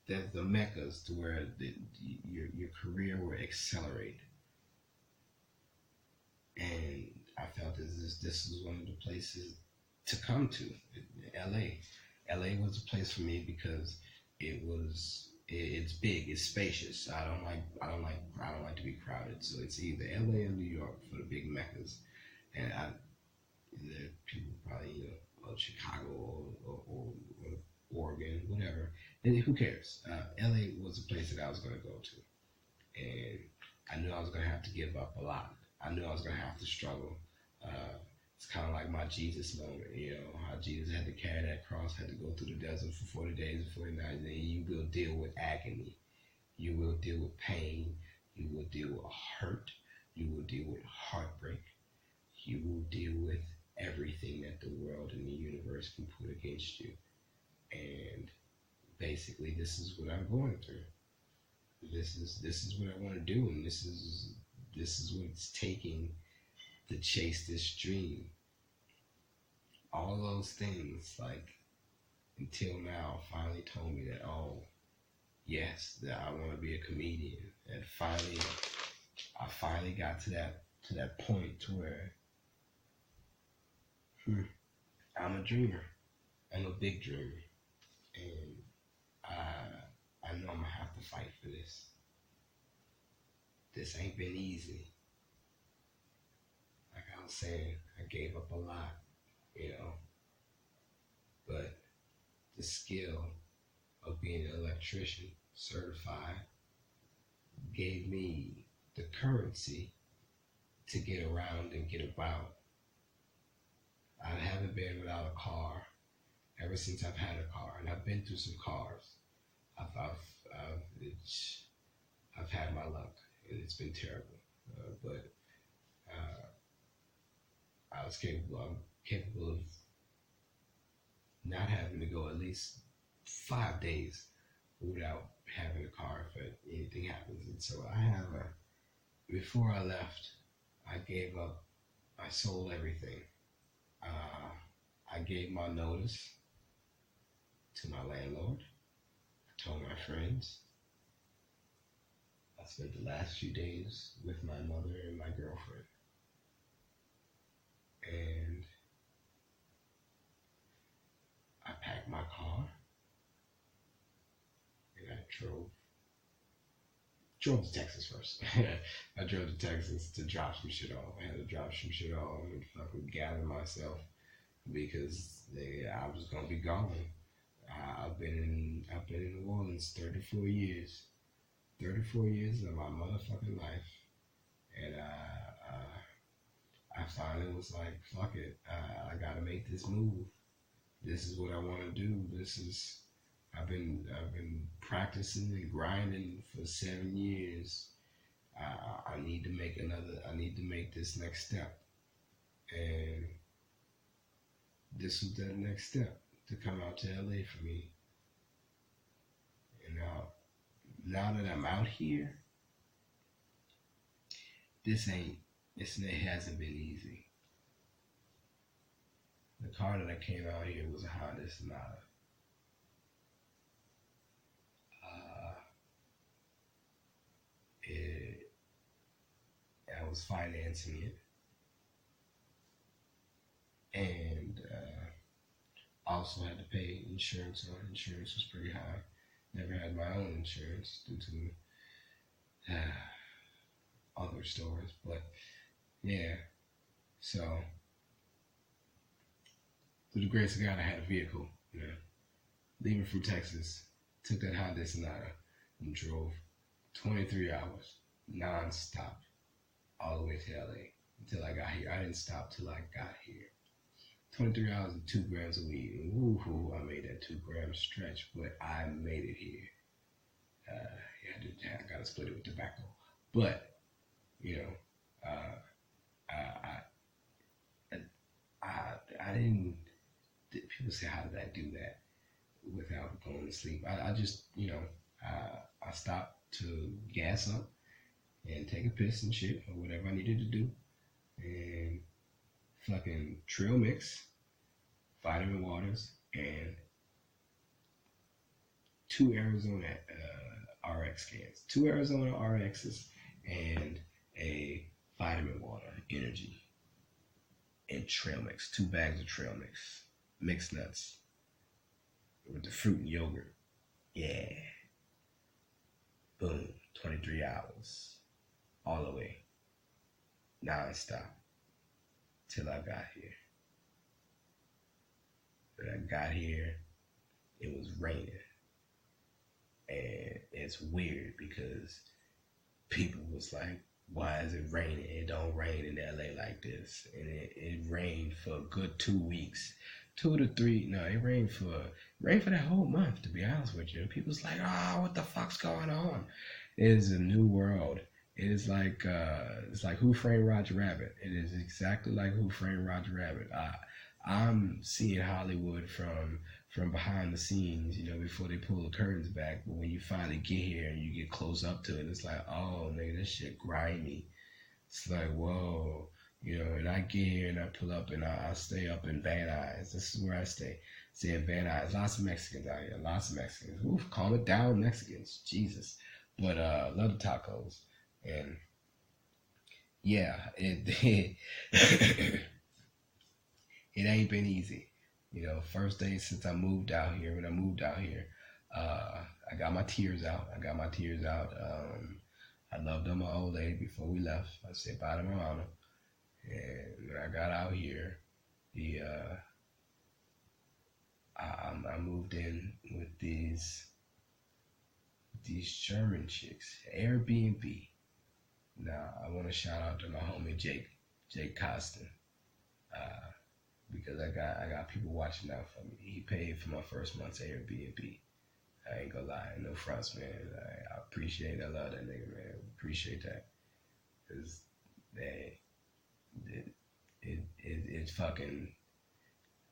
Speaker 2: there's the meccas to where your career will accelerate. And I felt this is one of the places to come to. LA. LA was a place for me because it's big, it's spacious. I don't like to be crowded. So it's either LA or New York for the big meccas. And there people probably Chicago or Oregon, whatever. And who cares? LA was a place that I was going to go to, and I knew I was going to have to give up a lot. I knew I was going to have to struggle. It's kind of like my Jesus moment, how Jesus had to carry that cross, had to go through the desert for 40 days and 40 nights, and you will deal with agony. You will deal with pain. You will deal with hurt. You will deal with heartbreak. You will deal with everything that the world and the universe can put against you. And basically, this is what I'm going through. This is what I want to do, and this is what it's taking to chase this dream. All those things, like, until now, finally told me that, oh, yes, that I want to be a comedian. And I finally got to that point to where I'm a dreamer. I'm a big dreamer. And I know I'm going to have to fight for this. This ain't been easy. Like I was saying, I gave up a lot, but the skill of being an electrician certified gave me the currency to get around and get about. I haven't been without a car ever since I've had a car, and I've been through some cars. I've had my luck, and it's been terrible. But I was capable. I'm capable of not having to go at least 5 days without having a car if anything happens. And so before I left, I gave up. I sold everything. I gave my notice to my landlord. I told my friends. I spent the last few days with my mother and my girlfriend. And I packed my car and I drove to Texas first. I drove to Texas to drop some shit off. I had to drop some shit off and fucking gather myself because I was gonna be gone. I've been in New Orleans 34 years. 34 years of my motherfucking life. And I finally was like, fuck it. I gotta make this move. This is what I want to do. I've been practicing and grinding for 7 years. I need to make this next step. And this was that next step, to come out to LA for me. And now that I'm out here, it hasn't been easy. The car that I came out here was a Honda Sonata. I was financing it, and also had to pay insurance on it. Insurance was pretty high. Never had my own insurance due to other stories, but yeah. So through the grace of God, I had a vehicle. Leaving from Texas, took that Honda Sonata and drove 23 hours non-stop all the way to LA until I got here. I didn't stop till I got here. 23 hours and 2 grams of weed. Woohoo, I made that 2 gram stretch, but I made it here. I got to split it with tobacco. But, I didn't, people say, how did I do that without going to sleep? I just, I stopped to gas up and take a piss and shit or whatever I needed to do. And fucking trail mix, vitamin waters, and 2 Arizona RX cans. 2 Arizona RXs and a vitamin water, energy, and trail mix. 2 bags of trail mix. Mixed nuts with the fruit and yogurt. Yeah. Boom. 23 hours. All the way. Non-stop. Till I got here. When I got here, it was raining. And it's weird because people was like, why is it raining? It don't rain in LA like this. And it rained for a good 2 weeks. 2 to 3. No, it rained for that whole month, to be honest with you. And people's like, what the fuck's going on? It is a new world. It is like it's like Who Framed Roger Rabbit. It is exactly like Who Framed Roger Rabbit. I'm seeing Hollywood from behind the scenes, before they pull the curtains back. But when you finally get here and you get close up to it, it's like, oh, nigga, this shit grimy. It's like, whoa, and I get here and I pull up and I stay up in Van Nuys. This is where I stay. Stay in Van Nuys. Lots of Mexicans out here. Lots of Mexicans. Oof, calm it down, Mexicans. Jesus. But love the tacos. And yeah, it ain't been easy. First day since I moved out here, I got my tears out. I loved on my old lady before we left. I said bye to my mama. And when I got out here, I moved in with these German chicks, Airbnb. Now, I want to shout out to my homie Jake Costin. because I got people watching out for me. He paid for my first month's Airbnb. I ain't gonna lie, no fronts, man. I appreciate, I love that nigga, man. Appreciate that, cause it's fucking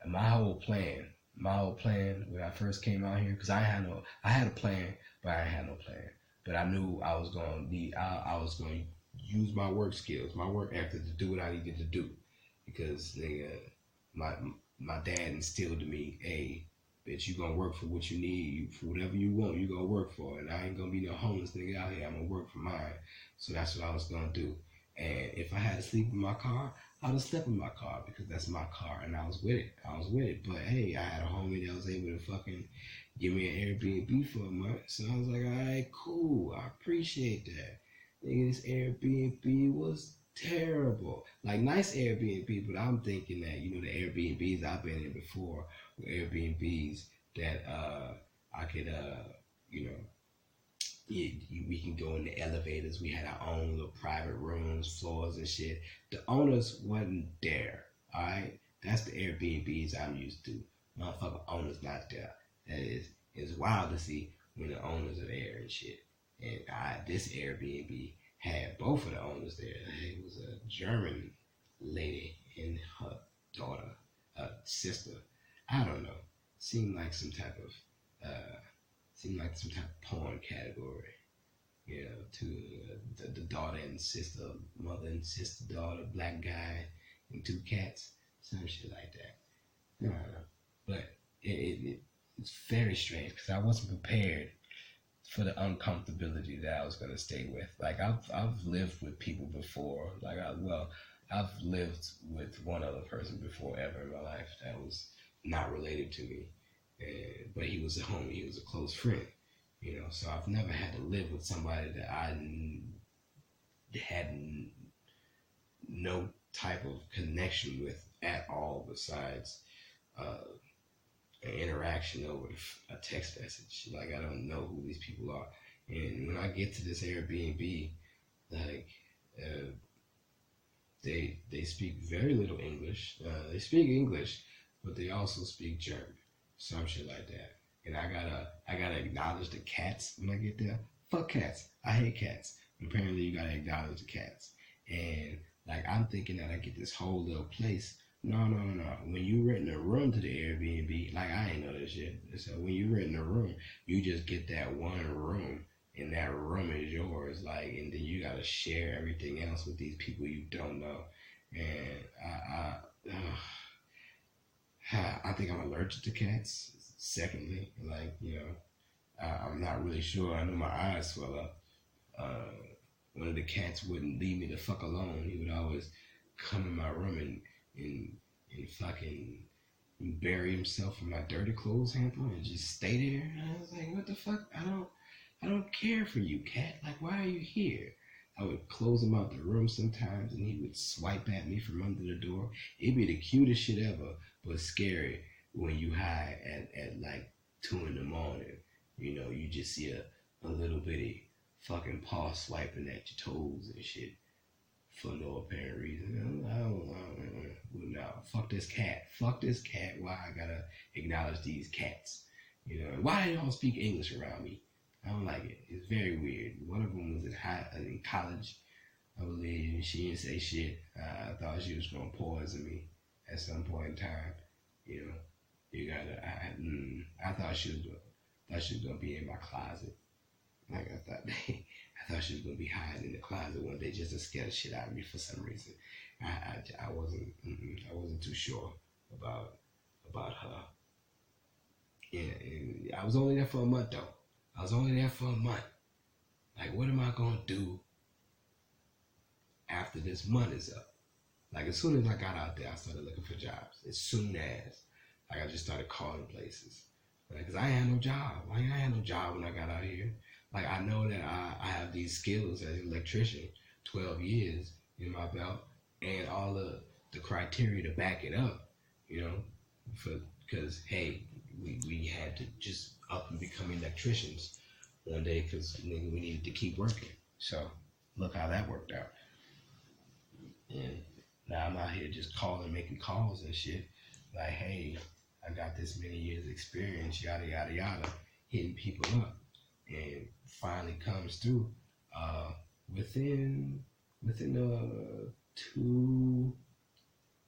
Speaker 2: my whole plan. My whole plan when I first came out here, cause I had a plan, but I had no plan. But I knew I was gonna use my work skills, my work ethic to do what I needed to do, because nigga, my dad instilled in me, hey, bitch, you gonna work for what you need, for whatever you want, you gonna work for it. And I ain't gonna be no homeless nigga out here. I'm gonna work for mine. So that's what I was gonna do. And if I had to sleep in my car, I'd have slept in my car because that's my car, and I was with it. But hey, I had a homie that was able to fucking give me an Airbnb for a month. So I was like, all right, cool. I appreciate that. Nigga, this Airbnb was terrible. Like, nice Airbnb, but I'm thinking that, the Airbnbs I've been in before were Airbnbs that I could, we can go in the elevators. We had our own little private rooms, floors and shit. The owners wasn't there, all right? That's the Airbnbs I'm used to. Motherfucking owners not there. It's wild to see when the owners are there and shit. And this Airbnb had both of the owners there. It was a German lady and her daughter, sister. I don't know. Seemed like some type of porn category, to the daughter and sister, mother and sister, daughter, black guy, and two cats, some shit like that. I don't know. But it's very strange because I wasn't prepared for the uncomfortability that I was gonna stay with. Like I've lived with people before. I've lived with one other person before ever in my life that was not related to me. But he was a homie, he was a close friend, so I've never had to live with somebody that I had no type of connection with at all besides an interaction over a text message. Like, I don't know who these people are. And when I get to this Airbnb, like, they speak very little English. They speak English, but they also speak German. Some shit like that. And I gotta acknowledge the cats when I get there. Fuck cats. I hate cats. But apparently you gotta acknowledge the cats. And like, I'm thinking that I get this whole little place. No. When you renting a room to the Airbnb, like, I ain't know this shit. So when you renting a room, you just get that one room, and that room is yours. Like, and then you gotta share everything else with these people you don't know. And I think I'm allergic to cats. Secondly, like, I'm not really sure. I know my eyes swell up. One of the cats wouldn't leave me the fuck alone. He would always come in my room and fucking bury himself in my dirty clothes hamper and just stay there. And I was like, what the fuck? I don't care for you, cat. Like, why are you here? I would close him out the room sometimes, and he would swipe at me from under the door. It'd be the cutest shit ever, but scary when you high at like 2 a.m. You just see a little bitty fucking paw swiping at your toes and shit for no apparent reason. I don't know. Fuck this cat. Why I gotta acknowledge these cats? Why they don't speak English around me? I don't like it. It's very weird. One of them was in college, I believe. She didn't say shit. I thought she was gonna poison me at some point in time. I thought she was gonna be in my closet. Like, I thought she was gonna be hiding in the closet one day just to scare the shit out of me for some reason. I wasn't too sure about her. Yeah, and I was only there for a month though. Like, what am I gonna do after this month is up? Like, as soon as I got out there, I started looking for jobs. As soon as, like, I just started calling places. Like, cause I ain't had no job. Like, I had no job when I got out here. Like, I know that I have these skills as an electrician, 12 years in my belt, and all the criteria to back it up, because, hey, we had to just up and become electricians one day because we needed to keep working. So, look how that worked out. And now I'm out here just making calls and shit. like, hey, I got this many years experience, yada yada yada, hitting people up, and finally comes through. Within two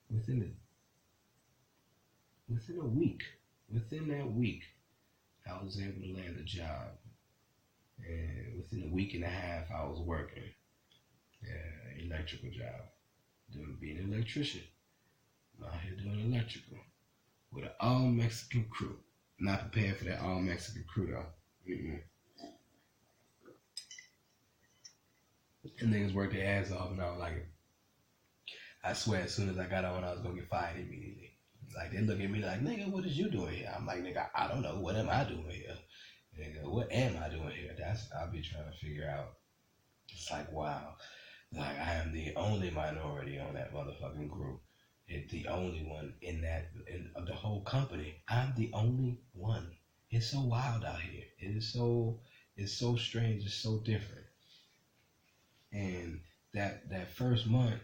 Speaker 2: within within a week, within that week, I was able to land a job, and within a week and a half, I was working, electrical job, being an electrician. I'm out here doing electrical with an all Mexican crew. Not prepared for that all Mexican crew though. Mm-mm. And niggas worked their ass off, and I was like, I swear, as soon as I got on, I was gonna get fired immediately. Like, they look at me like, nigga, what is you doing here? I'm like, nigga, I don't know. What am I doing here? Nigga, what am I doing here? I'll be trying to figure out. It's like, wow. Like, I am the only minority on that motherfucking group. It's the only one in the whole company. I'm the only one. It's so wild out here. It's so strange. It's so different. And that first month,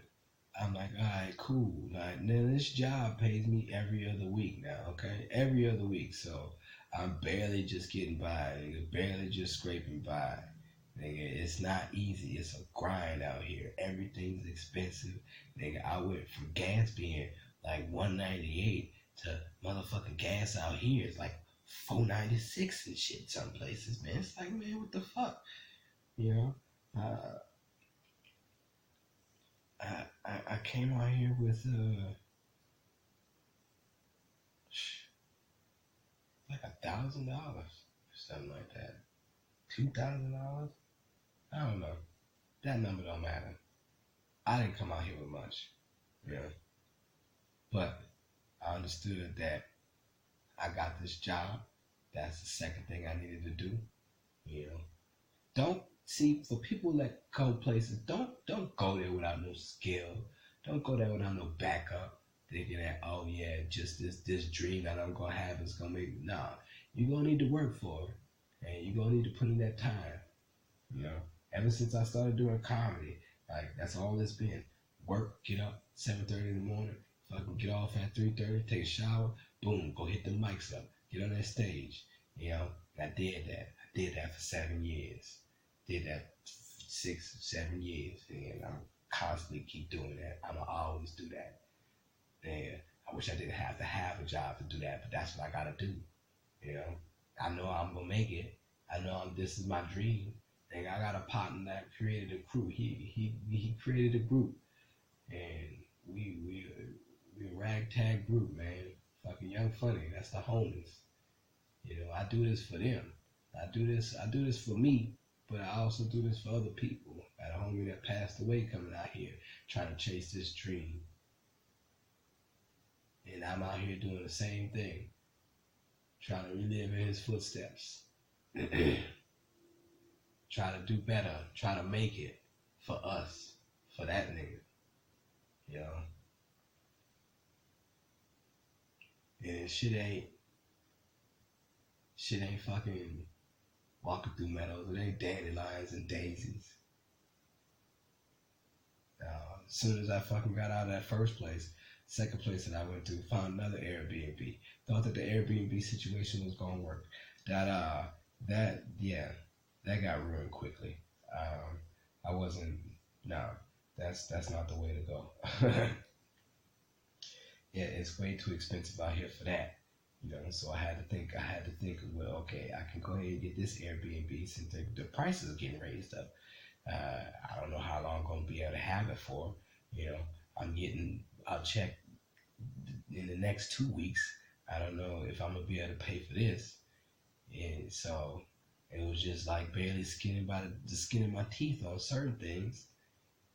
Speaker 2: I'm like, all right, cool. Like, now this job pays me every other week now, okay? Every other week. So I'm barely just getting by, nigga, barely just scraping by. Nigga, it's not easy. It's a grind out here. Everything's expensive. Nigga, I went from gas being like $1.98 to motherfucking gas out here is like $4.96 and shit some places, man. It's like, man, what the fuck? You know? I came out here with like $1,000 or something like that. $2,000? I don't know. That number don't matter. I didn't come out here with much, you know. But I understood that I got this job. That's the second thing I needed to do. You know. Don't see, for people that go places, don't go there without no skill. Don't go there without no backup. Thinking that, oh yeah, just this dream that I'm gonna have is gonna make me. Nah. You're gonna need to work for it. And you're gonna need to put in that time. You know. Ever since I started doing comedy, like, that's all it's been. Work, get up 7:30 in the morning, fucking get off at 3:30, take a shower, boom, go hit the mics up, get on that stage. You know, and I did that. I did that for 7 years. Did that 6, 7 years, and I'm constantly keep doing that. I'ma always do that. And I wish I didn't have to have a job to do that, but that's what I gotta do. You know, I know I'm gonna make it. I know this is my dream. And I got a partner that created a crew. He created a group, and we a ragtag group, man. Fucking Young Funny. That's the homies. You know, I do this for them. I do this for me. But I also do this for other people. I got a homie that passed away coming out here trying to chase this dream. And I'm out here doing the same thing. Trying to relive in his footsteps. Try to do better. Try to make it for us. For that nigga. You know? And shit ain't fucking walking through meadows. It ain't dandelions and daisies. As soon as I fucking got out of that first place, second place that I went to, found another Airbnb. Thought that the Airbnb situation was gonna work. That got ruined quickly. I wasn't. No, that's not the way to go. Yeah, it's way too expensive out here for that. You know, so I had to think, well, okay, I can go ahead and get this Airbnb since the prices are getting raised up. I don't know how long I'm going to be able to have it for. You know, I'll check in the next 2 weeks. I don't know if I'm going to be able to pay for this. And so it was just like barely skinning by the skin of my teeth on certain things.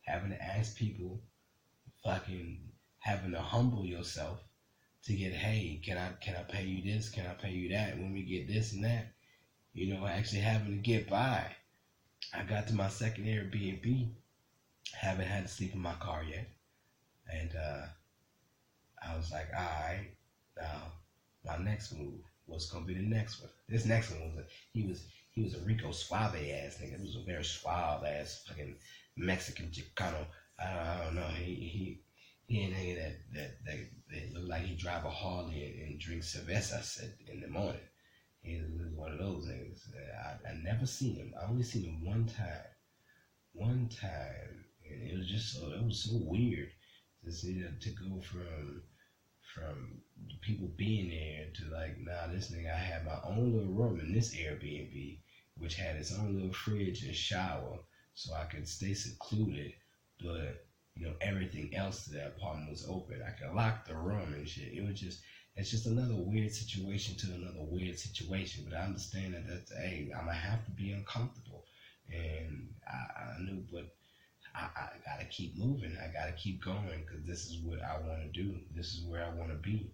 Speaker 2: Having to ask people, fucking having to humble yourself to get, hey, can I pay you this? Can I pay you that? When we get this and that, you know, actually having to get by. I got to my second Airbnb, haven't had to sleep in my car yet, and I was like, all right, now my next move, what's gonna be the next one? This next one was he was a Rico Suave ass nigga. He was a very suave ass fucking Mexican Chicano. I don't know. He ain't nigga that look like he drive a Harley and drink cervezas in the morning. He was one of those niggas. I never seen him. I only seen him one time. One time, and it was so weird to see that, to go from people being there to like, nah, this nigga, I had my own little room in this Airbnb, which had its own little fridge and shower, so I could stay secluded, but everything else to that apartment was open. I could lock the room and shit. It's just another weird situation to another weird situation. But I understand that hey, I'm gonna have to be uncomfortable, and I knew, but I gotta keep moving. I gotta keep going because this is what I want to do. This is where I want to be,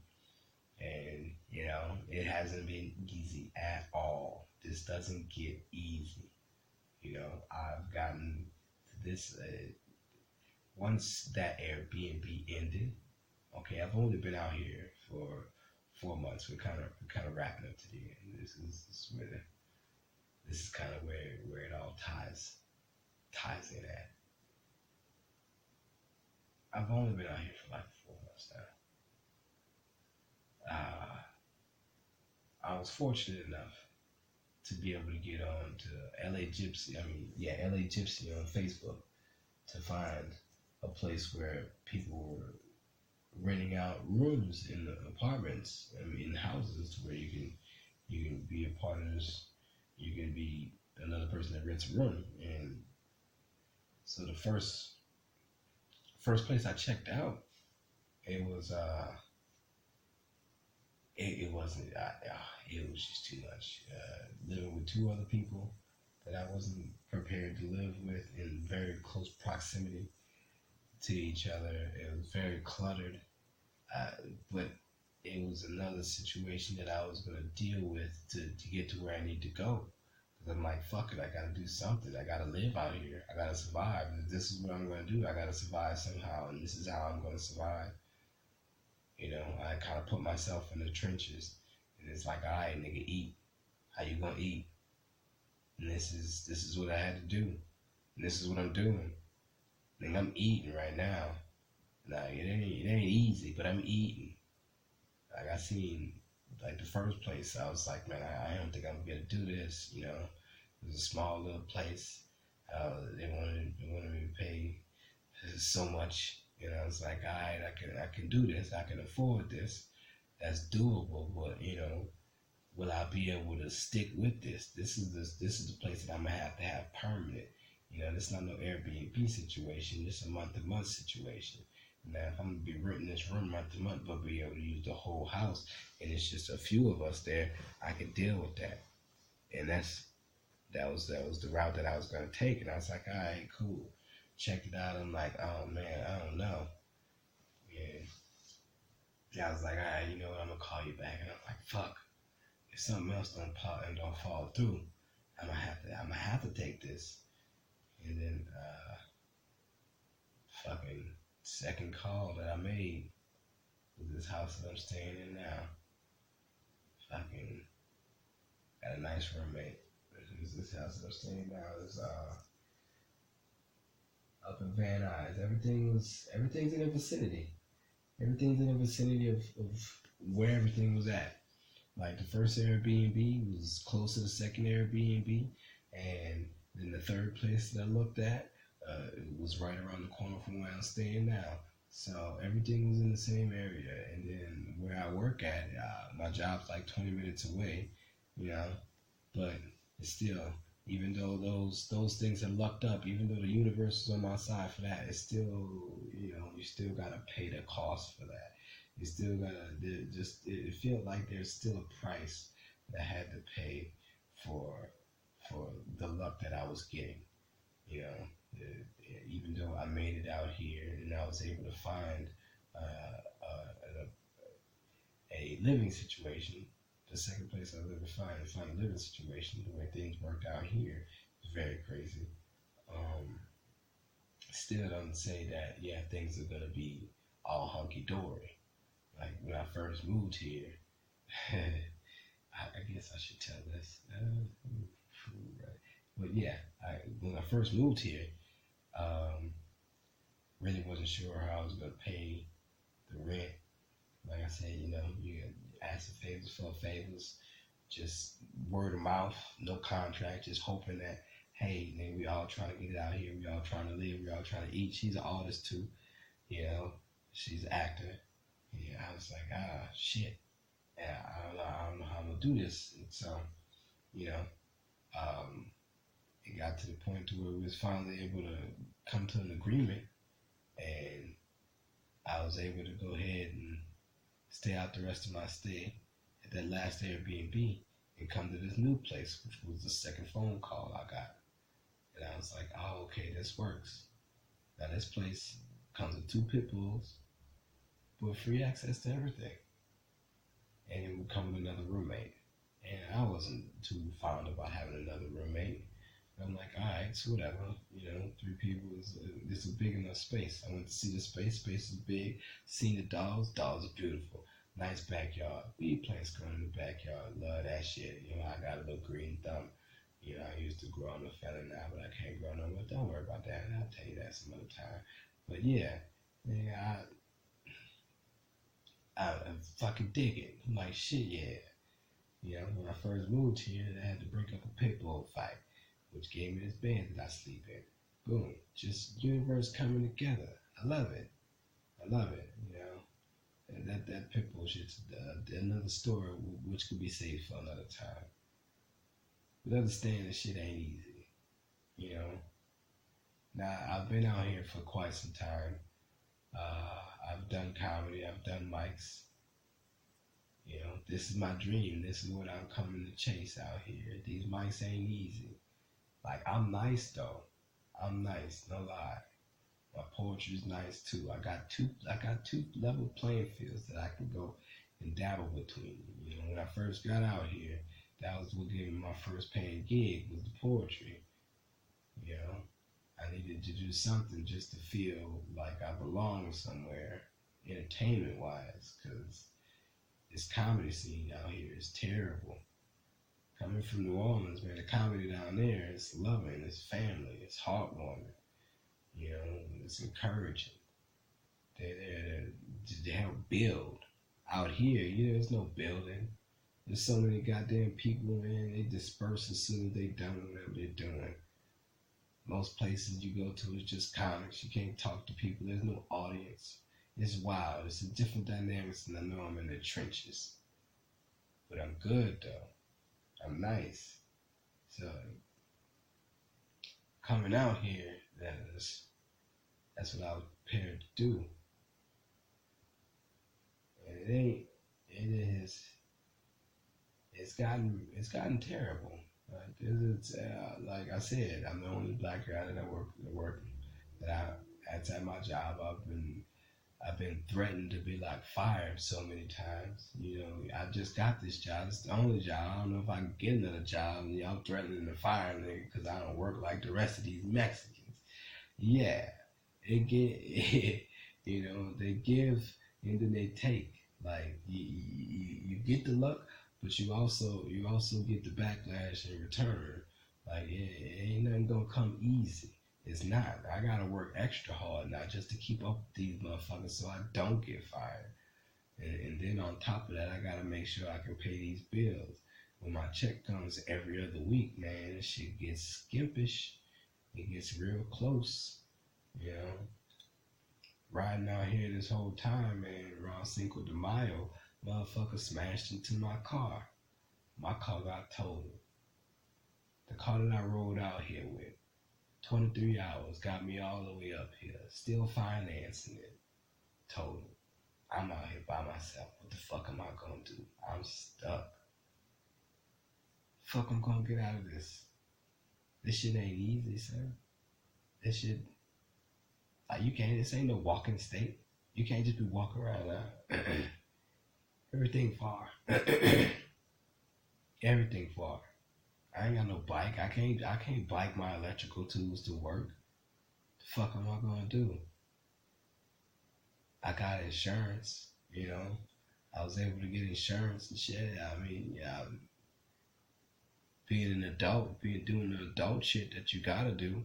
Speaker 2: and it hasn't been easy at all. This doesn't get easy. I've gotten to this. Once that Airbnb ended, okay, I've only been out here for 4 months. We're kind of wrapping up to the end. This is kind of where it all ties in at. I've only been out here for like 4 months now. I was fortunate enough to be able to get on to LA Gypsy on Facebook to find a place where people were renting out rooms in the apartments, in houses, where you can be a part of this. You can be another person that rents a room. And so the first place I checked out, it was it wasn't it was just too much. Living with two other people that I wasn't prepared to live with in very close proximity to each other. It was very cluttered, but it was another situation that I was going to deal with to get to where I need to go. Because I'm like, fuck it, I got to do something. I got to live out here. I got to survive. If this is what I'm going to do, I got to survive somehow, and this is how I'm going to survive. I kind of put myself in the trenches, and it's like, all right, nigga, eat. How you going to eat? And this is what I had to do. And this is what I'm doing. Like, I'm eating right now. Nah, it ain't easy, but I'm eating. Like, I seen, like, the first place, I was like, man, I don't think I'm gonna be able to do this. It was a small little place. They wanted me to pay so much. It's like, all right, I can do this. I can afford this. That's doable. But will I be able to stick with this? This is the place that I'm gonna have to have permanent. This is not no Airbnb situation. This is a month-to-month situation. Now, if I'm gonna be renting this room month to month, but be able to use the whole house, and it's just a few of us there, I can deal with that. And that was the route that I was gonna take. And I was like, all right, cool. Checked it out. I'm like, oh man, I don't know. Yeah. I was like, all right, you know what? I'm gonna call you back. And I'm like, fuck. If something else don't fall through, I'm gonna have to take this. And then fucking second call that I made was this house that I'm staying in now. Fucking got a nice roommate. This house that I'm staying now is up in Van Nuys. Everything's in the vicinity. Everything's in the vicinity of where everything was at. Like the first Airbnb was close to the second Airbnb, and then the third place that I looked at, it was right around the corner from where I'm staying now. So everything was in the same area. And then where I work at, my job's like 20 minutes away, but it's still, even though those things are lucked up, even though the universe is on my side for that, it's still, you still gotta pay the cost for that. You still gotta, it felt like there's still a price that I had to pay for the luck that I was getting. Even though I made it out here and I was able to find a living situation, the second place I lived to find a living situation, the way things worked out here is very crazy. Still don't say that, yeah, things are gonna be all hunky dory. Like when I first moved here, I guess I should tell this. Right. But yeah, when I first moved here, really wasn't sure how I was gonna pay the rent. Like I said, you ask for favors for favors, just word of mouth, no contract, just hoping that, hey, nigga, we all trying to get it out here, we all trying to live, we all trying to eat. She's an artist too, she's an actor. Yeah, I was like, shit. Yeah, I don't know how I'm gonna do this. And so, you know, it got to the point to where we was finally able to come to an agreement, and I was able to go ahead and stay out the rest of my stay at that last Airbnb and come to this new place, which was the second phone call I got. And I was like, oh, okay, this works. Now this place comes with 2 pit bulls, with free access to everything. And it would come with another roommate. And I wasn't too fond about having another roommate. I'm like, all right, so whatever. 3 people is a big enough space. I went to see the space. Space is big. Seen the dogs. Dogs are beautiful. Nice backyard. Weed plants growing in the backyard. Love that shit. I got a little green thumb. I used to grow on the fella now, but I can't grow no more. Don't worry about that. I'll tell you that some other time. But yeah, I fucking dig it. I'm like, shit, yeah. When I first moved here, I had to break up a pit bull fight, which gave me this bed that I sleep in. Boom. Just universe coming together. I love it. And that pit bull shit's another story which could be saved for another time. But understand that shit ain't easy. Now, I've been out here for quite some time. I've done comedy. I've done mics. This is my dream. This is what I'm coming to chase out here. These mics ain't easy. Like, I'm nice, though. I'm nice, no lie. My poetry's nice, too. I got two level playing fields that I can go and dabble between. When I first got out here, that was what gave me my first paying gig, was the poetry. I needed to do something just to feel like I belong somewhere, entertainment-wise, because this comedy scene out here is terrible. Coming from New Orleans, man, the comedy down there is loving, it's family, it's heartwarming, it's encouraging. They're there to help build. Out here, there's no building. There's so many goddamn people, man, they disperse as soon as they done whatever they're doing. Most places you go to is just comics. You can't talk to people. There's no audience. It's wild. It's a different dynamics than I know I'm in the trenches. But I'm good, though. I'm nice. So, coming out here, that's what I was prepared to do. And it's gotten terrible. Like I said, I'm the only black guy that at my job. I've been threatened to be like fired so many times. I just got this job. It's the only job. I don't know if I can get another job. Y'all threatening to fire me because I don't work like the rest of these Mexicans. Yeah, they give and then they take. Like you get the luck, but you also get the backlash in return. Like it ain't nothing gonna come easy. It's not. I gotta work extra hard now just to keep up with these motherfuckers so I don't get fired. And then on top of that, I gotta make sure I can pay these bills. When my check comes every other week, man, this shit gets skimpish. It gets real close. Riding out here this whole time, man, around Cinco de Mayo, motherfucker smashed into my car. My car got totaled. The car that I rolled out here with, 23 hours, got me all the way up here. Still financing it. Total. I'm out here by myself. What the fuck am I gonna do? I'm stuck. Fuck I'm gonna get out of this. This shit ain't easy, sir. This shit, this ain't no walking state. You can't just be walking around now. Everything far. Everything far. I ain't got no bike. I can't bike my electrical tools to work. The fuck am I gonna do? I got insurance, I was able to get insurance and shit. Being an adult, doing the adult shit that you gotta do,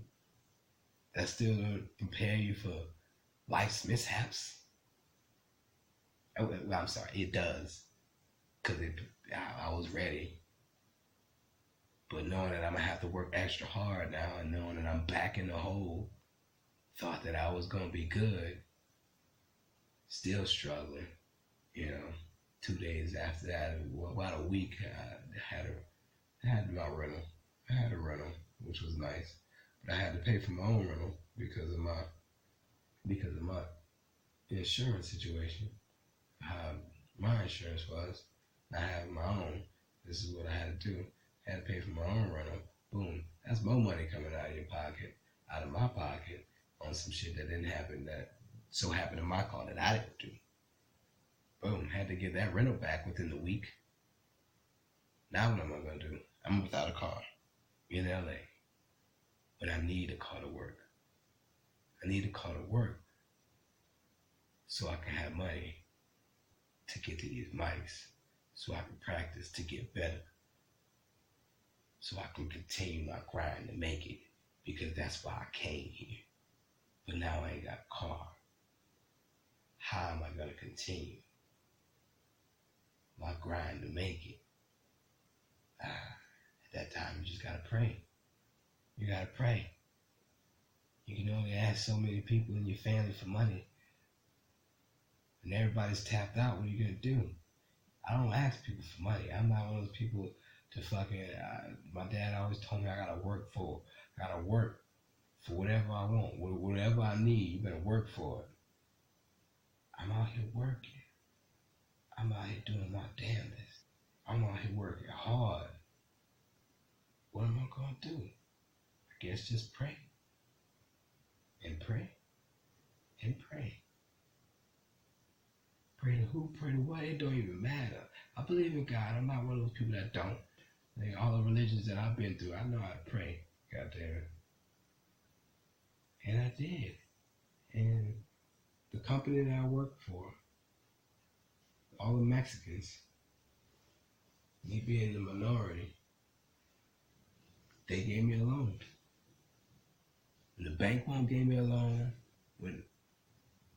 Speaker 2: that still don't prepare you for life's mishaps. Well, I'm sorry, it does. Because I was ready. But knowing that I'm going to have to work extra hard now and knowing that I'm back in the hole, thought that I was going to be good, still struggling, 2 days after that, about a week, I had my rental. I had a rental, which was nice, but I had to pay for my own rental because of my insurance situation. My insurance was, I have my own. This is what I had to do. I had to pay for my own rental. Boom. That's more money coming out of your pocket, out of my pocket, on some shit that didn't happen, that so happened in my car that I didn't do. Boom. Had to get that rental back within the week. Now what am I going to do? I'm without a car in LA. But I need a car to work. I need a car to work so I can have money to get to these mics, so I can practice to get better, so I can continue my grind to make it, because that's why I came here. But now I ain't got a car. How am I going to continue my grind to make it? At that time, you just got to pray. You got to pray. You can only ask so many people in your family for money. And everybody's tapped out. What are you going to do? I don't ask people for money. I'm not one of those people to fucking... my dad always told me I got to work for whatever I want. Whatever I need, you better work for it. I'm out here working. I'm out here doing my damnedest. I'm out here working hard. What am I going to do? I guess just pray. And pray. And pray. Pray to who? Pray to what? It don't even matter. I believe in God. I'm not one of those people that don't. Like all the religions that I've been through, I know how to pray. God damn it. And I did. And the company that I worked for, all the Mexicans, me being the minority, they gave me a loan. And the bank won't give me a loan when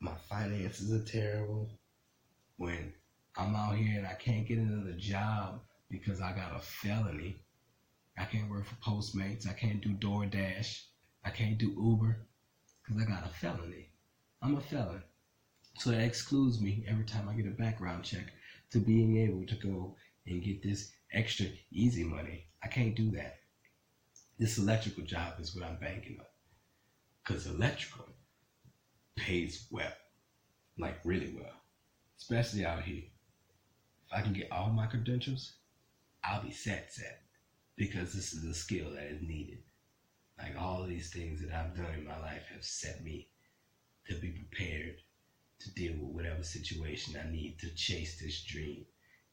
Speaker 2: my finances are terrible, when I'm out here and I can't get another job because I got a felony. I can't work for Postmates. I can't do DoorDash. I can't do Uber because I got a felony. I'm a felon. So that excludes me every time I get a background check to being able to go and get this extra easy money. I can't do that. This electrical job is what I'm banking on. Because electrical pays well. Like really well. Especially out here. If I can get all my credentials, I'll be set. Because this is a skill that is needed. Like all of these things that I've done in my life have set me to be prepared to deal with whatever situation I need to chase this dream.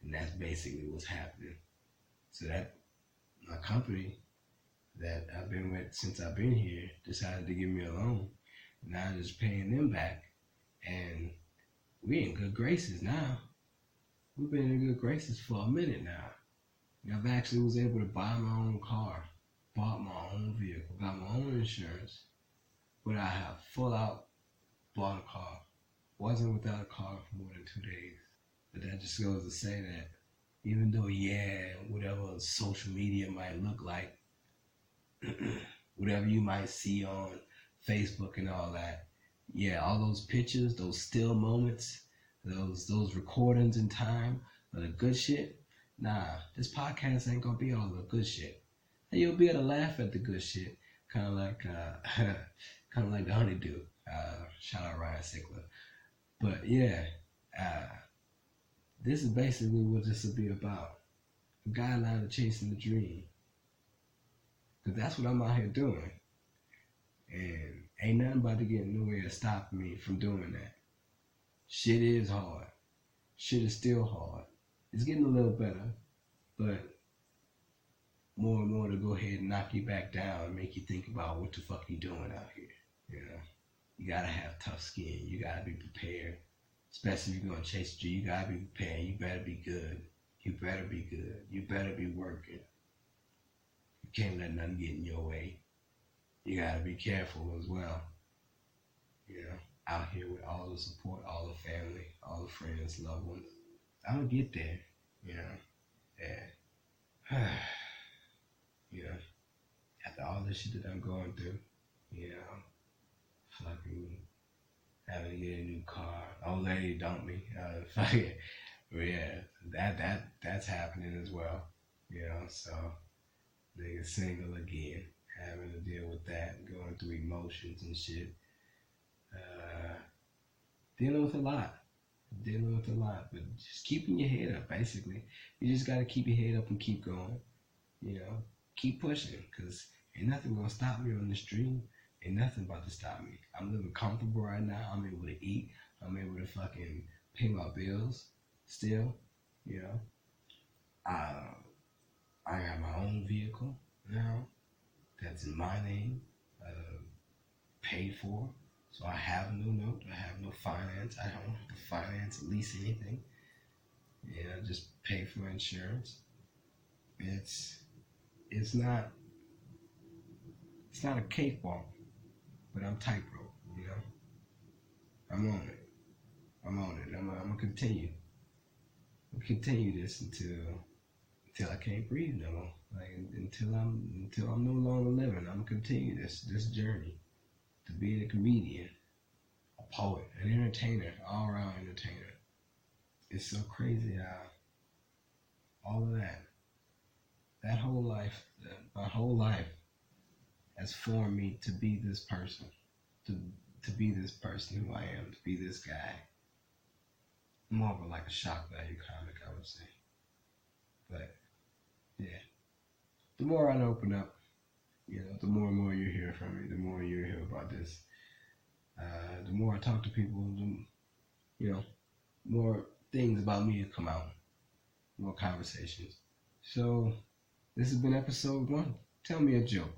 Speaker 2: And that's basically what's happening. So that my company that I've been with since I've been here decided to give me a loan. Now I'm just paying them back. And we're in good graces now. We've been in good graces for a minute now. I've actually was able to buy my own car, bought my own vehicle, got my own insurance, but I have full out bought a car. Wasn't without a car for more than 2 days. But that just goes to say that even though, whatever social media might look like, whatever you might see on Facebook and all that, all those pictures, those still moments, those recordings in time of the good shit, nah, this podcast ain't gonna be all the good shit. And you'll be able to laugh at the good shit, kind of like the honeydew. Shout out Ryan Sickler. But this is basically what this will be about. A guideline of chasing the dream. Because that's what I'm out here doing. And ain't nothing about to get in the way of stopping me from doing that. Shit is hard. Shit is still hard. It's getting a little better, but more and more to go ahead and knock you back down and make you think about what the fuck you doing out here. You gotta have tough skin. You gotta be prepared. Especially if you're gonna chase a dream, you gotta be prepared. You better be good. You better be good. You better be working. You can't let nothing get in your way. You gotta be careful as well. out here with all the support, all the family, all the friends, loved ones. I'm gonna get there, you know. And you know, after all this shit that I'm going through, you know, fucking having to get a new car, old lady dumped me, fucking, but yeah, that's happening as well, you know. So nigga single again, having to deal with that, going through emotions and shit, dealing with a lot. But just keeping your head up, basically. You just gotta keep your head up and keep going, you know, keep pushing, because ain't nothing gonna stop me on this dream. Ain't nothing about to stop me. I'm living comfortable right now. I'm able to eat. I'm able to fucking pay my bills still, you know. I got my own vehicle now that's in my name, paid for. So I have no note. I have no finance. I don't have to finance at least anything. You know, just pay for insurance. It's not a cakewalk, but I'm tightrope, you know. I'm on it. I'm gonna continue. I'll continue this until I can't breathe no more. Like until I'm no longer living. I'm gonna continue this journey to being a comedian, a poet, an entertainer, all around entertainer. It's so crazy how all of that whole life, my whole life has formed me to be this person, to be this person who I am, to be this guy. More of like a shock value comic, I would say. But yeah, the more I open up, you know, the more and more you hear from me, the more you hear about this. The more I talk to people, you know, more things about me come out, more conversations. So this has been episode 1. Tell me a joke.